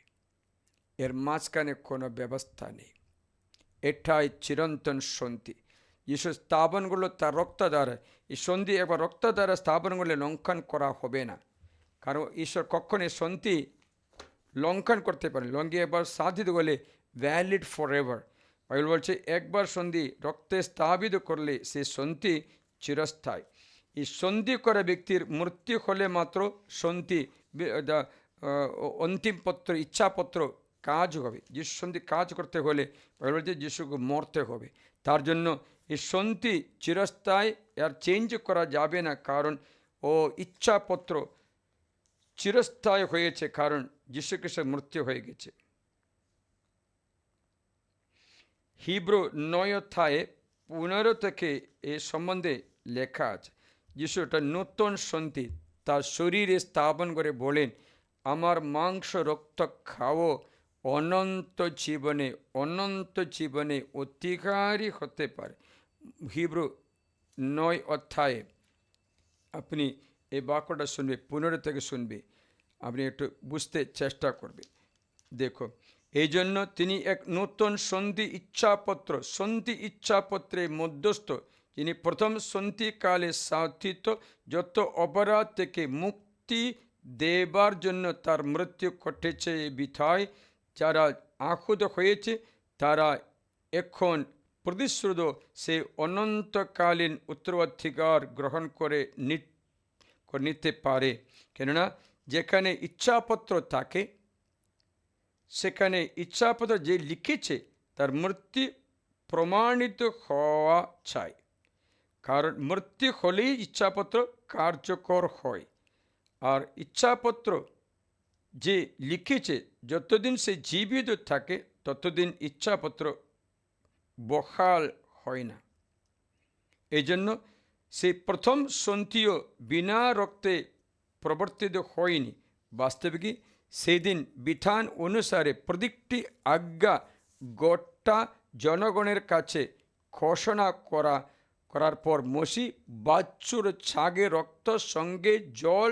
এর মাঝখানে কোনো ব্যবস্থা নেই। এটাই চিরন্তন সন্ধি। যিশু স্থাপনগুলো তার রক্ত দ্বারা, এই সন্ধি একবার রক্ত দ্বারা স্থাপনগুলো লঙ্ঘন করা হবে না, কারণ ঈশ্বর কখনই সন্ধি লঙ্ঘন করতে পারে। লঙ্ঘি একবার সাধিত বলে ভ্যালিড ফর এভার। বাইবেল বলছে একবার সন্ধি রক্তে স্থাপিত করলে সে সন্ধি চিরস্থায়ী। এই সন্ধি করা ব্যক্তির মৃত্যু হলে মাত্র সন্ধি অন্তিম পত্র, ইচ্ছাপত্র কাজ হবে। যিশু সন্ধি কাজ করতে হলে বাইবেল বলছে যিশুকে মরতে হবে। তার জন্য এই সন্ধি চিরস্থায়ী, আর চেঞ্জ করা যাবে না, কারণ ও ইচ্ছাপত্র চিরস্থায়ী হয়েছে, কারণ যিশু খ্রিস্টের মৃত্যু হয়ে গেছে। হিব্রু 9 অধ্যায়ে 15 থেকে এ সম্বন্ধে লেখা আছে। যিশু একটা নতুন সন্ধি তার শরীরে স্থাপন করে বলেন, আমার মাংস রক্ত খাও, অনন্ত জীবনে অধিকারী হতে পারে। হিব্রু 9 অধ্যায়ে আপনি এই বাক্যটা শুনবে, 15 থেকে শুনবে, আপনি একটু বুঝতে চেষ্টা করবে। দেখো, এই জন্য তিনি এক নতুন সন্ধি ইচ্ছাপত্রের মধ্যস্থ, যিনি প্রথম সন্ধিকালে সাধিত যত অপরাধ থেকে মুক্তি দেবার জন্য তার মৃত্যু ঘটেছে। বিধায় যারা আহুত হয়েছে তারা এখন প্রতিশ্রুত সে অনন্তকালীন উত্তরাধিকার গ্রহণ করে নিতে পারে। কেননা যেখানে ইচ্ছাপত্র থাকে, সেখানে ইচ্ছাপত্র যে লিখেছে তার মৃত্যু প্রমাণিত হওয়া চাই, কারণ মৃত্যু হলেই ইচ্ছাপত্র কার্যকর হয়। আর ইচ্ছাপত্র যে লিখেছে যতদিন সে জীবিত থাকে ততদিন ইচ্ছাপত্র বহাল হয় না। এই জন্য সেই প্রথম সন্ধিও বিনা রক্তে প্রবর্তিত হয়নি। বাস্তবিক সেদিন বিধান অনুসারে প্রত্যেকটি আজ্ঞা গোটা জনগণের কাছে ঘোষণা করার পর মসি বাছুর ছাগে রক্ত সঙ্গে জল,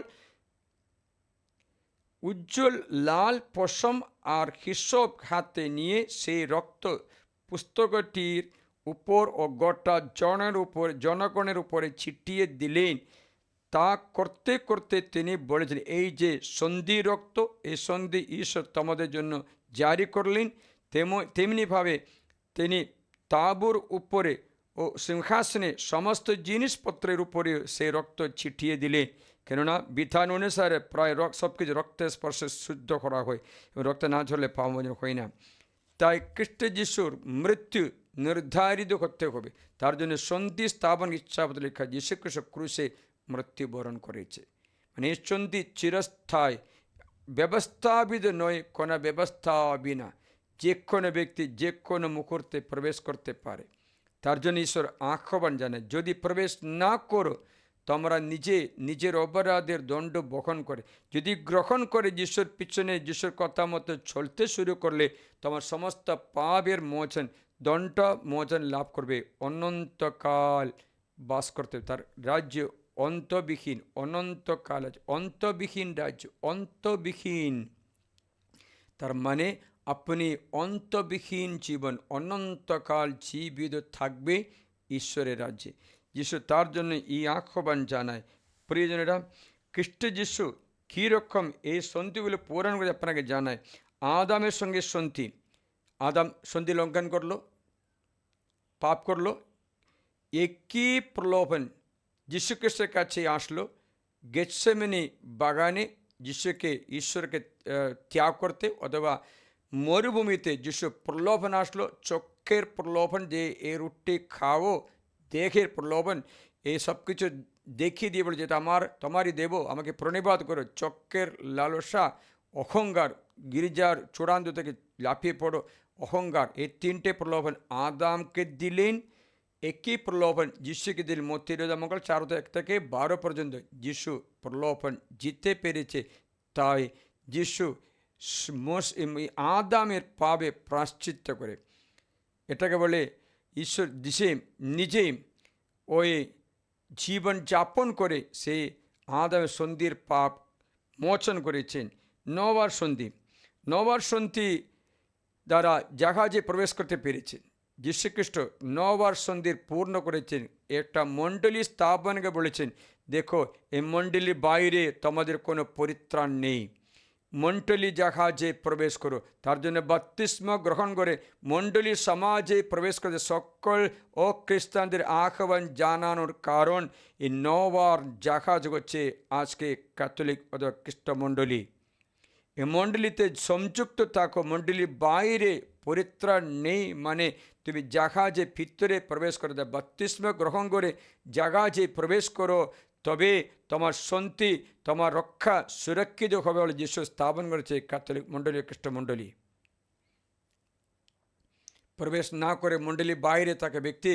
উজ্জ্বল লাল পশম আর হিসব হাতে নিয়ে সেই রক্ত পুস্তকটির উপর ও গোটা জনগণের উপরে ছিটিয়ে দিলেন। তা করতে করতে তিনি বলেছিলেন, এই যে সন্ধি রক্ত, এই সন্ধি ঈশ্বর তোমাদের জন্য জারি করলেন। তেমনিভাবে তিনি তাঁবুর উপরে ও সিংহাসনে সমস্ত জিনিসপত্রের উপরে সেই রক্ত ছিটিয়ে দিলেন। কেননা বিধান অনুসারে প্রায় সব কিছু রক্তের স্পর্শে শুদ্ধ করা হয়, এবং রক্ত না ঝরলে পাপ হয় না। তাই খ্রিস্ট যিশুর মৃত্যু নির্ধারিত করতে হবে। তার জন্য সন্ধি স্থাপন ইচ্ছাপত্র লেখা, যীশু খ্রিস্ট ক্রুশে মৃত্যুবরণ করেছে। মানে এই সন্ধি চিরস্থায়ী, ব্যবস্থাবিদ নয়, কোনো ব্যবস্থা বিনা যে কোনো ব্যক্তি যে কোনো মুহূর্তে প্রবেশ করতে পারে। তার জন্য ঈশ্বর আহ্বান জানায়, যদি প্রবেশ না করো তোমরা নিজের অপরাধের দণ্ড বহন করে, যদি গ্রহণ করে যিশুর পিছনে যিশুর কথা মতো চলতে শুরু করলে তোমার সমস্ত পাপের দণ্ড মোচন লাভ করবে, অনন্তকাল বাস করতে। তার রাজ্য অন্তবিহীন, অনন্তকাল আছে, অন্তবিহীন রাজ্য, অন্তবিহীন। তার মানে আপনি অন্তবিহীন জীবন, অনন্তকাল জীবিত থাকবে ঈশ্বরের রাজ্যে। যিশু তার জন্য এই আহ্বান জানায়। প্রিয়জনেরা, খ্রিস্ট যিশু কীরকম এই সন্ধিগুলো পূরণ করে আপনাকে জানায়। আদামের সঙ্গে সন্ধি, আদাম সন্ধি লঙ্ঘন করলো, পাপ করলো, একই প্রলোভন যীশুখ্রিস্টের কাছে আসলো। গেতসেমানি বাগানে যিশুকে ঈশ্বরকে ত্যাগ করতে, অথবা মরুভূমিতে যিশু প্রলোভন আসলো, চোখের প্রলোভন, যে এই রুটি খাও, দেহের প্রলোভন, এই সব কিছু দেখিয়ে দিয়ে বলে যেটা তোমারই দেব, আমাকে প্রণিপাত করো। চোখের লালসা, অহংকার, গির্জার চূড়ান্ত থেকে লাফিয়ে পড়ো, অহংকার, এই তিনটে প্রলোভন আদামকে দিলেন। একই প্রলোভন যিশুকে দিলেন। মত্তি 4:1-12 পর্যন্ত যিশু প্রলোভন জিতে পেরেছে। তাই যিশু আদামের পাবে প্রায়শ্চিত্ত করে, এটাকে বলে ঈশ্বর নিজেই ওই জীবন যাপন করে সেই আদামের সন্ধির পাপ মোচন করেছেন। নবার সন্ধি দ্বারা জাহাজে প্রবেশ করতে পেরেছেন। যীশুখ্রিস্ট নবার সন্ধির পূর্ণ করেছেন। একটা মণ্ডলী স্থাপনকে বলেছেন, দেখো এই মণ্ডলীর বাইরে তোমাদের কোনো পরিত্রাণ নেই, মণ্ডলী জাহাজে প্রবেশ করো। তার জন্য বাপ্তিস্ম গ্রহণ করে মণ্ডলী সমাজে প্রবেশ করতে সকল অখ্রিস্টানদের আহ্বান জানানোর কারণ এই নবার জাহাজ হচ্ছে আজকে ক্যাথলিক অথবা খ্রিস্ট মণ্ডলী। এই মণ্ডলীতে সংযুক্ত থাকো, মণ্ডলীর বাইরে পরিত্রাণ নেই, মানে তুমি জাহাজে ভিতরে প্রবেশ করো, বাপ্তিস্ম গ্রহণ করে জাহাজে প্রবেশ করো, তবে তোমার শান্তি, তোমার রক্ষা সুরক্ষিত হবে বলে যিশু স্থাপন করেছে ক্যাথলিক মণ্ডলী, খ্রিস্ট মণ্ডলী। প্রবেশ না করে মণ্ডলী বাইরে থাকে ব্যক্তি,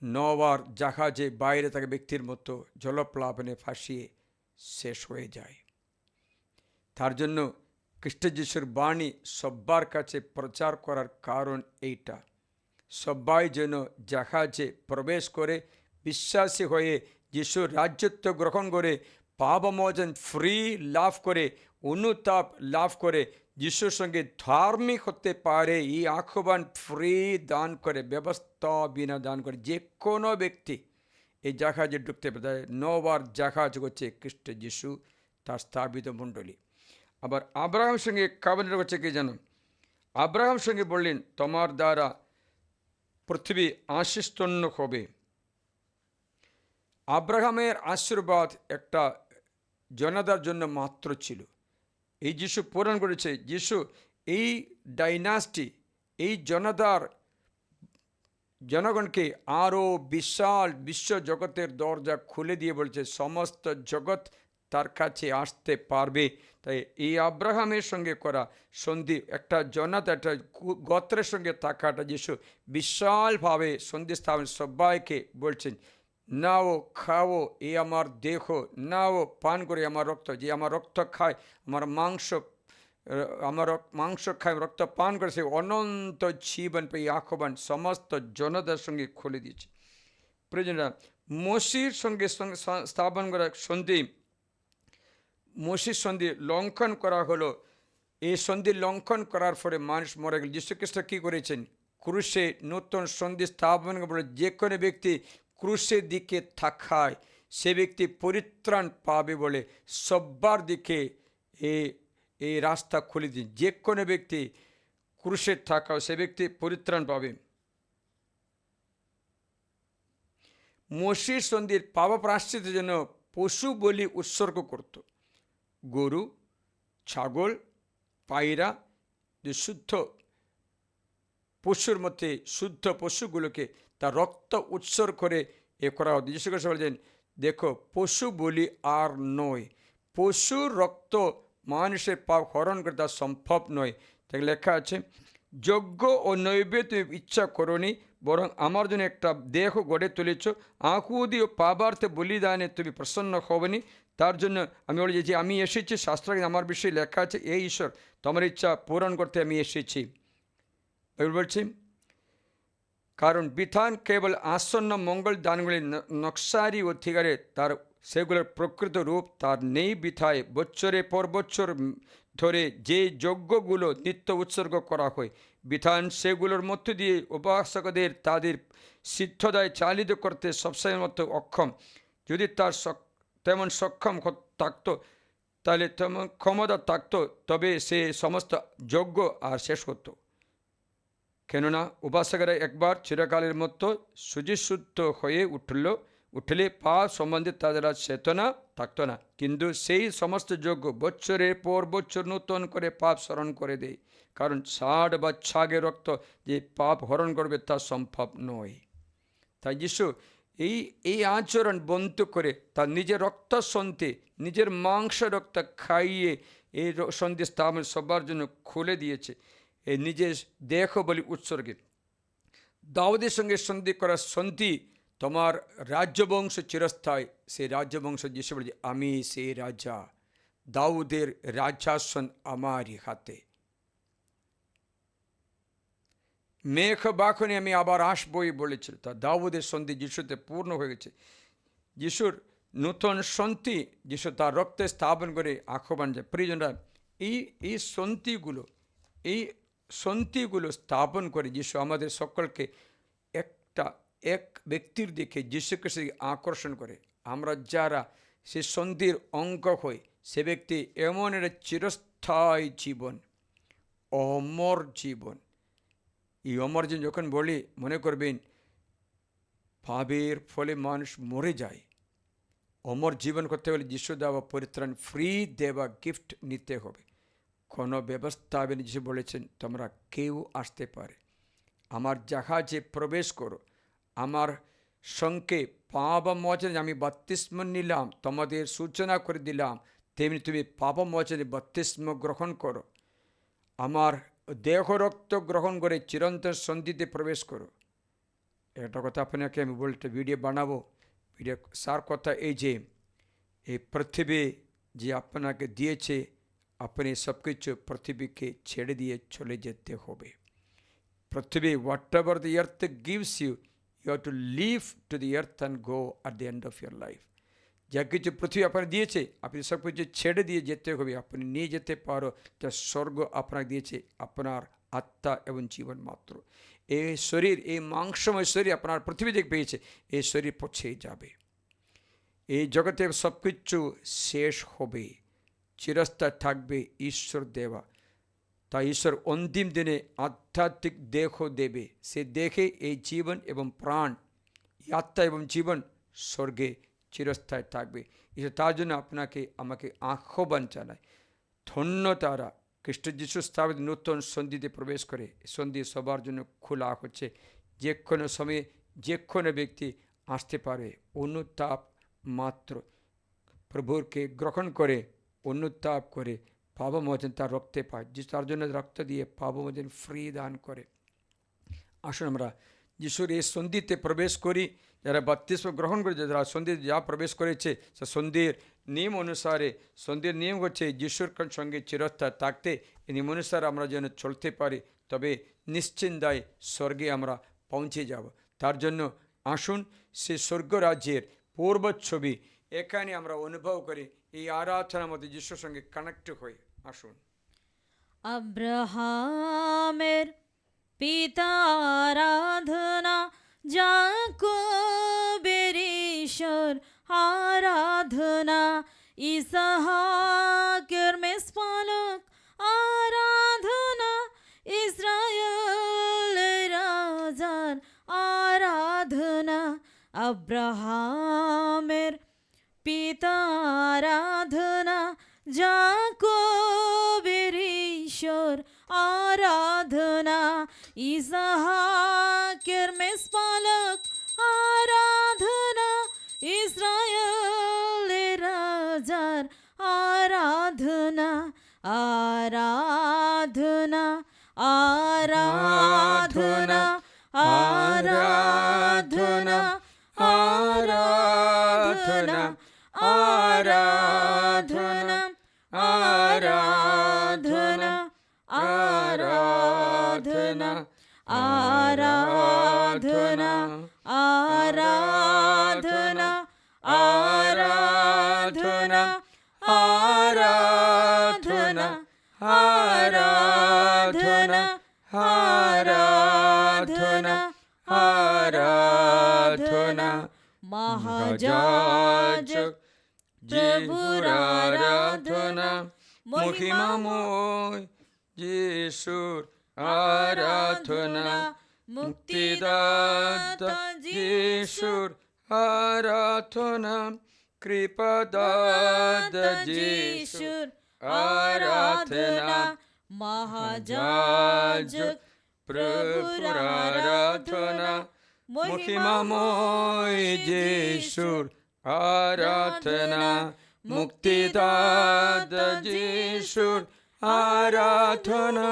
নবার জাহাজে বাইরে থাকে ব্যক্তির মতো জলপ্লাবনে ফাঁসিয়ে শেষ হয়ে যায়। তার জন্য খ্রিস্ট যিশুর বাণী সবার কাছে প্রচার করার কারণ এইটা, সবাই যেন জাহাজে প্রবেশ করে বিশ্বাসী হয়ে যিশুর রাজ্যত্ব গ্রহণ করে পাপমোচন ফ্রি লাভ করে, অনুতাপ লাভ করে যিশুর সঙ্গে ধার্মিক হতে পারে। এই আহ্বান ফ্রি দান করে, ব্যবস্থা বিনা দান করে যে কোনো ব্যক্তি এই জাহাজে ঢুকতে পারে। নবার জাহাজ হচ্ছে খ্রিস্ট যিশু, তার স্থাপিত মণ্ডলী। আবার আব্রাহামের সঙ্গে কাভানেন্ট হচ্ছে কি জানো? আব্রাহামের সঙ্গে বললেন, তোমার দ্বারা পৃথিবী আশীর্বাদ হবে। আব্রাহামের আশীর্বাদ একটা জনতার জন্য মাত্র ছিল, এই যিশু পূরণ করেছে। যিশু এই ডাইনাস্টি, এই জনগণকে আরও বিশাল বিশ্ব জগতের দরজা খুলে দিয়ে বলছে, সমস্ত জগৎ তার কাছে আসতে পারবে। তাই এই আব্রাহামের সঙ্গে করা সন্ধি, একটা জনতা, একটা গোত্রের সঙ্গে থাকাটা যিশু বিশালভাবে সন্ধি স্থাপন, সবাইকে বলছেন, নাও খাও এ আমার দেহ, নাও পান করে আমার রক্ত, যে আমার রক্ত খায়, আমার মাংস খায়, রক্ত পান করে সে অনন্ত জীবন পেয়ে আহ্বান সমস্ত জনতার সঙ্গে খুলে দিয়েছে। প্রয়োজনরা মসির সঙ্গে স্থাপন করা সন্ধি, মসির সন্ধি লঙ্ঘন করা হলো। এই সন্ধি লঙ্ঘন করার ফলে মানুষ মরে গেল। যীশুখ্রিস্ট কী করেছেন? ক্রুশে নতুন সন্ধি স্থাপন করে যে কোনো ব্যক্তি ক্রুশের দিকে থাকায় সে ব্যক্তি পরিত্রাণ পাবে বলে সবার দিকে এই রাস্তা খুলে দিন। যে কোনো ব্যক্তি ক্রুশে থাকাও সে ব্যক্তি পরিত্রাণ পাবে। মসির সন্ধির পাপ প্রায়শ্চিত্তের জন্য পশু বলি উৎসর্গ করত। গরু, ছাগল, পায়রা, যে শুদ্ধ পশুর মধ্যে শুদ্ধ পশুগুলোকে তার রক্ত উৎসর্গ করে করা হতো। যীশু খ্রিস্ট বলেছেন, দেখো পশু বলি আর নয়, পশুর রক্ত মানুষের পাপ হরণ করে তা সম্ভব নয়। তাই লেখা আছে, যজ্ঞ ও নৈবেদ্য তুমি ইচ্ছা করনি, বরং আমার জন্য একটা দেহ গড়ে তুলেছ, আহুতি ও পাপার্থে বলিদানে তুমি প্রসন্ন হবনি। তার জন্য আমি বলি যে আমি এসেছি, শাস্ত্রে আমার বিষয়ে লেখা আছে, এই ঈশ্বর তোমার ইচ্ছা পূরণ করতে আমি এসেছি। বলছি, কারণ বিধান কেবল আসন্ন মঙ্গল দানগুলি নকশারি অধিকারে, তার সেগুলোর প্রকৃত রূপ তার নেই। বিধায় বছরের পর বছর ধরে যে যজ্ঞগুলো নিত্য উৎসর্গ করা হয়, বিধান সেগুলোর মধ্য দিয়ে উপাসকদের তাদের সিদ্ধতায় চালিত করতে সবসময় মতো অক্ষম। যদি তার তেমন সক্ষম থাকতো, তাহলে তেমন ক্ষমতা থাকতো, তবে সে সমস্ত যজ্ঞ আর শেষ হতো। কেননা উপাসকেরা একবার চিরকালের মতো শুচিশুদ্ধ হয়ে উঠল, উঠলে পাপ সম্বন্ধে তাদের আর চেতনা থাকতো না, কিন্তু সেই সমস্ত যোগ্য বছরের পর বছর নূতন করে পাপ স্মরণ করে দেয়, কারণ ষাঁড় বা ছাগের রক্ত যে পাপ হরণ করবে তা সম্ভব নয়। তাই যিশু এই এই আচরণ বন্ধ করে তার নিজের রক্ত সন্তে, নিজের মাংস রক্ত খাইয়ে এই সন্ধি স্থাপন সবার জন্য খুলে দিয়েছে। এই নিজের দেহ বলি উৎসর্গে দাউদের সঙ্গে সন্ধি করা সন্ধি তোমার রাজ্যবংশ চিরস্থায়ী। সেই রাজ্যবংশ যিশু বলে, আমি সেই রাজা, দাউদের রাজাসন আমারই হাতে। মেঘ বাখনে আমি আবার আসবই বলেছিল, তা দাউদের সন্ধি যিশুতে পূর্ণ হয়ে গেছে। যিশুর নূতন সন্ধি যিশু তার রক্তে স্থাপন করে আহ্বান যায়। প্রিয়জনরা, এই সন্ধিগুলো স্থাপন করে যিশু আমাদের সকলকে এক ব্যক্তির দিকে যিশু খ্রিস্টকে আকর্ষণ করে। আমরা যারা সে সন্ধির অঙ্গ হই, সে ব্যক্তি এমন একটা চিরস্থায়ী জীবন, অমর জীবন। এই অমর জীবন যখন বলি, মনে করবেন পাপের ফলে মানুষ মরে যায়। অমর জীবন করতে হলে যিশু দেওয়া পরিত্রাণ ফ্রি দেওয়া গিফট নিতে হবে। কোনো ব্যবস্থা হবে না। যিশু বলেছেন, তোমরা কেউ আসতে পারে, আমার জাহাজে প্রবেশ করো, আমার সঙ্গে পাপমোচনে আমি বাপ্তিস্ম নিলাম, তোমাদের সূচনা করে দিলাম, তেমনি তুমি পাপমোচনে বাপ্তিস্ম গ্রহণ করো, আমার দেহ রক্ত গ্রহণ করে চিরন্তন সন্ধিতে প্রবেশ করো। একটা কথা আপনাকে আমি বলতে ভিডিও বানাবো। ভিডিও সার কথা এই যে, এই পৃথিবী যে আপনাকে দিয়েছে, আপনি সব কিছু পৃথিবীকে ছেড়ে দিয়ে চলে যেতে হবে। পৃথিবী, whatever the earth gives you, you have to leave to the earth and go at the end of your life. যা কিছু পৃথিবী আপনাকে দিয়েছে, আপনি সব কিছু ছেড়ে দিয়ে যেতে হবে। আপনি নিয়ে যেতে পারো যা স্বর্গ আপনাকে দিয়েছে, আপনার আত্মা এবং জীবন মাত্র। এই শরীর, এই মাংসময় শরীর আপনার পৃথিবী থেকে পেয়েছে, এই শরীর পৌঁছে যাবে। এই জগতে সব কিছু শেষ হবে, চিরস্থায়ী থাকবে ঈশ্বর দেওয়া। তাই ঈশ্বর অন্তিম দিনে আধ্যাত্মিক দেহ দেবে। সে দেখে এই জীবন এবং প্রাণ, আত্মা এবং জীবন স্বর্গে চিরস্থায়ী থাকবে। ঈশ্বর তার জন্য আপনাকে আমাকে আহ্বান জানায়। ধন্য তারা খ্রিস্ট যিশু স্থাপিত নূতন সন্ধিতে প্রবেশ করে। সন্ধি সবার জন্য খোলা হচ্ছে। যে কোনো সময়ে যে কোনো ব্যক্তি আসতে পারে। অনুতাপ মাত্র প্রভুরকে গ্রহণ করে, অনুতাপ করে পাপমোচন তার রক্তে পায়। যিশু তার জন্য রক্ত দিয়ে পাপমোচন ফ্রি দান করে। আসুন আমরা যিশুর এই সন্ধিতে প্রবেশ করি। যারা বাপ্তিস্ম গ্রহণ করেছে, যারা সন্ধি যা প্রবেশ করেছে, সে সন্ধির নিয়ম অনুসারে, সন্ধির নিয়ম হচ্ছে যিশুর সঙ্গে চিরস্থায়ী থাকতে। এই নিয়ম অনুসারে আমরা যেন চলতে পারি, তবে নিশ্চিন্তায় স্বর্গে আমরা পৌঁছে যাব। তার জন্য আসুন সে স্বর্গ রাজ্যের পূর্ব ছবি এখানে আমরা অনুভব করি। এই আরাধনার মধ্যে যিশুর সঙ্গে কানেক্ট হই। আসুন। আব্রাহামের পিতা আরাধনা, যাকোবের ঈশ্বর আরাধনা, ইসহাকের মেষপালক আরাধনা, ইসরায়েলের রাজার আরাধনা। আব্রাহামের পিতা আরাধনা, যাকোবের ঈশ্বর আরাধনা, ইসহাকের মেষপালক আরাধনা, ইসরায়েলের রাজার আরাধনা। আরাধনা আরাধনা আরাধনা আরাধনা আরাধনা আরাধনা আরাধনা আরাধনা আরাধনা আরাধনা আরাধনা আরাধনা আরাধনা আরাধনা। মহাযাজক প্রভুর আরাধনা, মহিমাময় যিশুর আরাধনা, মুক্তিদাতা যিশুর আরাধনা কৃপাদাত যিশুর আরাধনা মহাযাজক প্রভুর আরাধনা মহিমাময় যিশুর আরাধনা মুক্তিদাত যিশুর আরাধনা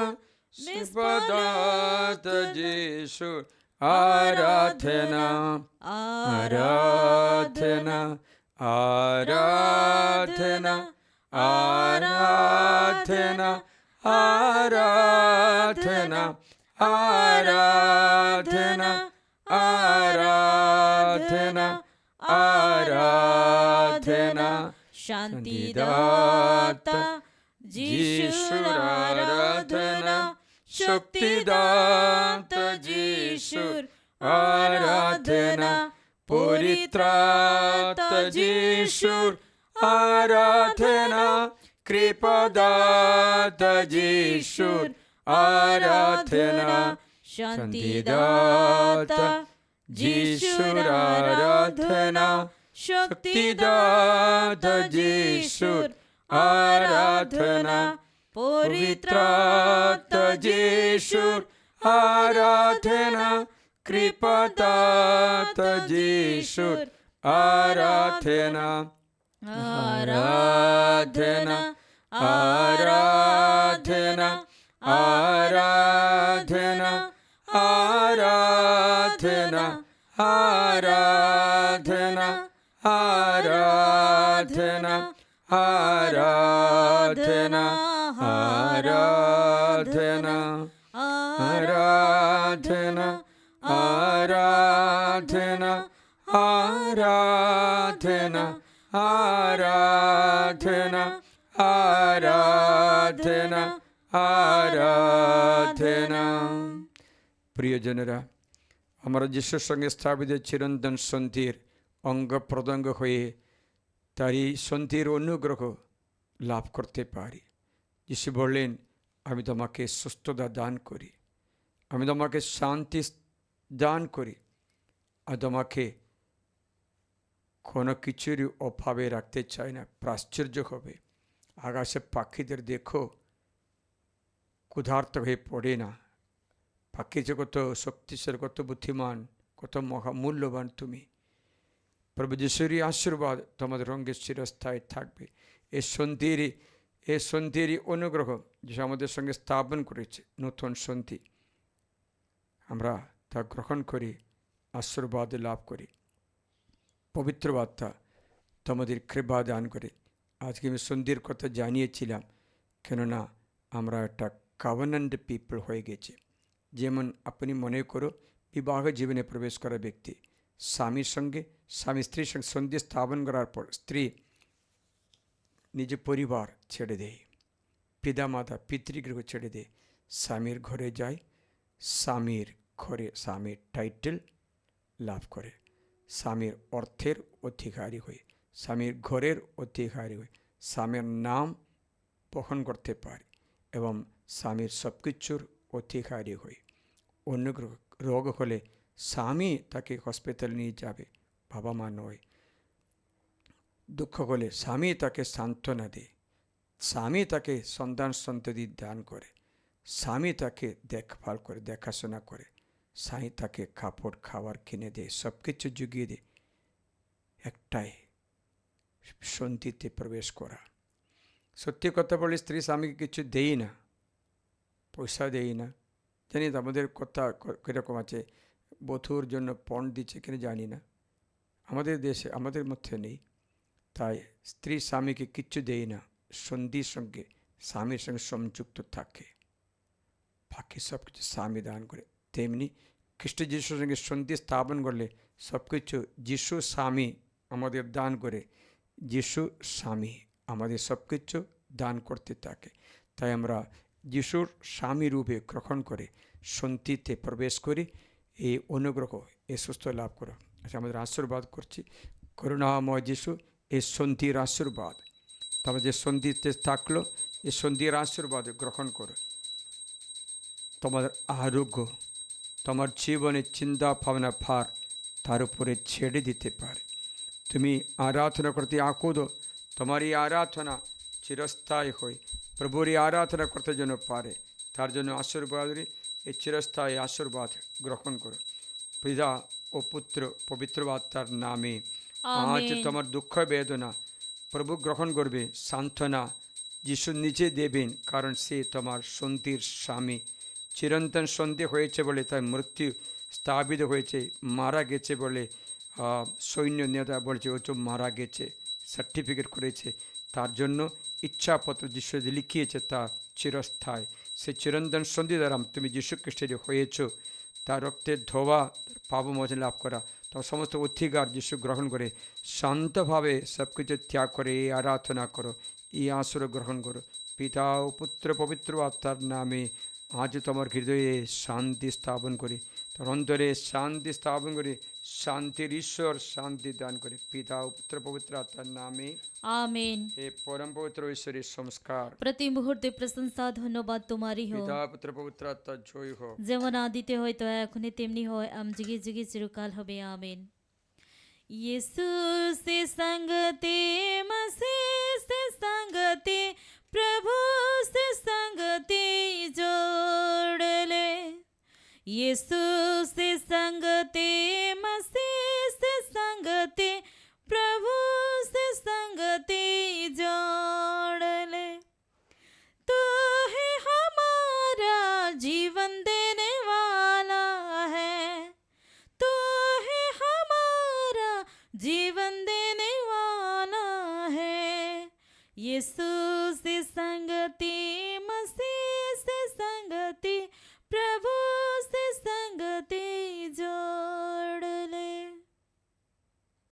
শিবদাত যিশুর আরাধনা আরাধনা আরাধনা আরাধনা আরাধনা আরাধনা আরাধনা আরাধনা শান্তিদাতা যিশুর আরাধনা শক্তিদাতা যিশুর আরাধনা পরিত্রাতা যিশুর আরাধনা কৃপাদাতা যিশুর আরাধনা শান্তিদাতা যিশুর আরাধনা শক্তিদাতা যিশুর আরাধনা পবিত্রাত্মা যিশুর আরাধনা কৃপাদাতা যিশুর আরাধনা আরাধনা আরাধনা আরাধনা আরাধনা আরাধনা আরাধনা আরাধনা আরাধনা আরাধনা আরাধনা আরাধনা আরাধনা আরাধনা আরাধনা। প্রিয়জনেরা, আমরা যিশুর সঙ্গে স্থাপিত চিরন্তন সন্ধির অঙ্গ প্রত্যঙ্গ হয়ে তারই সন্ধির অনুগ্রহ লাভ করতে পারি। যিশু বললেন, আমি তোমাকে সুস্থতা দান করি, আমি তোমাকে শান্তি দান করি, আর তোমাকে কোনো কিছুরই অভাবে রাখতে চাই না। প্রাশ্চর্য হবে, আকাশে পাখিদের দেখো, ক্ষুধার্ত হয়ে পড়ে না। পাখি যে কত শক্তিশালী, কত বুদ্ধিমান, কত মহামূল্যবান তুমি। প্রভু যিশুরই আশীর্বাদ তোমাদের রঙে চিরস্থায়ী থাকবে। এই সন্ধিরই অনুগ্রহ যে আমাদের সঙ্গে স্থাপন করেছে, নতুন সন্ধি, আমরা তা গ্রহণ করি, আশীর্বাদ লাভ করি। পবিত্র বার্তা তোমাদের কৃপা দান করে। আজকে আমি সন্ধির কথা জানিয়েছিলাম, কেননা আমরা একটা কাভানান্ট পিপল হয়ে গেছে। যেমন আপনি মনে করো, বিবাহ জীবনে প্রবেশ করা ব্যক্তি স্বামীর সঙ্গে, স্বামী স্ত্রীর সঙ্গে সন্ধি স্থাপন করার পর স্ত্রী নিজের পরিবার ছেড়ে দেয়, পিতামাতা পিতৃগৃহ ছেড়ে দেয়, স্বামীর ঘরে যায়, স্বামীর ঘরে স্বামীর টাইটেল লাভ করে, স্বামীর অর্থের অধিকারী হয়ে, স্বামীর ঘরের অধিকারী হয়ে, স্বামীর নাম বহন করতে পারে এবং স্বামীর সব কিছুর অধিকারী হয়ে। অন্য রোগ হলে স্বামী তাকে হসপিটাল নিয়ে যাবে, বাবা মা নয়। দুঃখ হলে স্বামী তাকে সান্ত্বনা দেয়, স্বামী তাকে সন্তান সন্ততি দান করে, স্বামী তাকে দেখভাল করে, দেখাশোনা করে, স্বামী তাকে কাপড় খাবার কিনে দেয়, সব কিছু জুগিয়ে দেয়। একটাই, সন্ধিতে প্রবেশ করা। সত্যি কথা বলে, স্ত্রী স্বামীকে কিছু দেই না, পয়সা দেই না। জানি তো আমাদের কথা কীরকম আছে, বধূর জন্য পণ দিচ্ছে কিনা জানি না, আমাদের দেশে আমাদের মধ্যে নেই। তাই স্ত্রী স্বামীকে কিচ্ছু দেয় না, সন্ধির সঙ্গে স্বামীর সঙ্গে সংযুক্ত থাকে, বাকি সব কিছু স্বামী দান করে। তেমনি খ্রিস্ট যিশুর সঙ্গে সন্ধি স্থাপন করলে সব কিছু যিশু স্বামী আমাদের দান করে, যিশু স্বামী আমাদের সব কিছু দান করতে থাকে। তাই আমরা যিশুর স্বামী রূপে গ্রহণ করে সন্ধিতে প্রবেশ করি, এই অনুগ্রহ, এই সুস্থ লাভ করো। আচ্ছা, আমাদের আশীর্বাদ করছি, করুণাময় যিশু, এই সন্ধির আশীর্বাদ তোমার যে সন্ধিতে থাকলো, এই সন্ধির আশীর্বাদ গ্রহণ করো। তোমাদের আরোগ্য, তোমার জীবনের চিন্তা ভাবনা ভার তার উপরে ছেড়ে দিতে পারে। তুমি আরাধনা করতে আকুদো, তোমার এই আরাধনা চিরস্থায়ী হয়, প্রভুর এই আরাধনা করতে যেন পারে, তার জন্য আশীর্বাদ, এই চিরস্থায়ী আশীর্বাদ গ্রহণ করো পিতা ও পুত্র পবিত্র আত্মার নামে। আজ আমেন। তোমার দুঃখ বেদনা প্রভু গ্রহণ করবে, সান্ত্বনা যিশু নিজে দেবেন, কারণ সে তোমার সন্ধির স্বামী। চিরন্তন সন্ধি হয়েছে বলে তার মৃত্যু স্থাপিত হয়েছে, মারা গেছে বলে সৈন্য নেতা বলছে ও তো মারা গেছে, সার্টিফিকেট করেছে, তার জন্য ইচ্ছাপত্র যিশু লিখিয়েছে তা চিরস্থায়ী। সে চিরন্তন সন্ধি দ্বারা তুমি যীশু খ্রিস্টের হয়েছ, তার রক্তের ধোয়া পাপমোচন লাভ করা, তার সমস্ত অধিকার যিশু গ্রহণ করে শান্তভাবে সব কিছু ত্যাগ করে এই আরাধনা করো, এই আসর গ্রহণ করো পিতা ও পুত্র পবিত্র আত্মার নামে। আজ তোমার হৃদয়ে শান্তি স্থাপন করে, তোর অন্তরে শান্তি স্থাপন করে, শান্তির ঈশ্বর শান্তি দান করে পিতা ও পুত্র পবিত্র আত্মার নামে। আমেন। হে পরম পবিত্র ঈশ্বরের সংস্কার, প্রতি মুহূর্তে প্রশংসা ধন্যবাদ তোমারই হোক, পিতা পুত্র পবিত্র আত্মা জয় হোক। যেমন আদিতে হয়তো এখনই তেমনি হয়, যুগে যুগে চিরকাল হবে। আমেন। यीशु से संगति, मसीह से संगति, प्रभु से संगति जोड़ ले। यीशु से संगति, मसीह से संगति, प्रभु से संगति जोड़ ले। तू है हमारा जीवन देने वाला है, तू है हमारा जीवन देने वाला है। यीशु से संगति,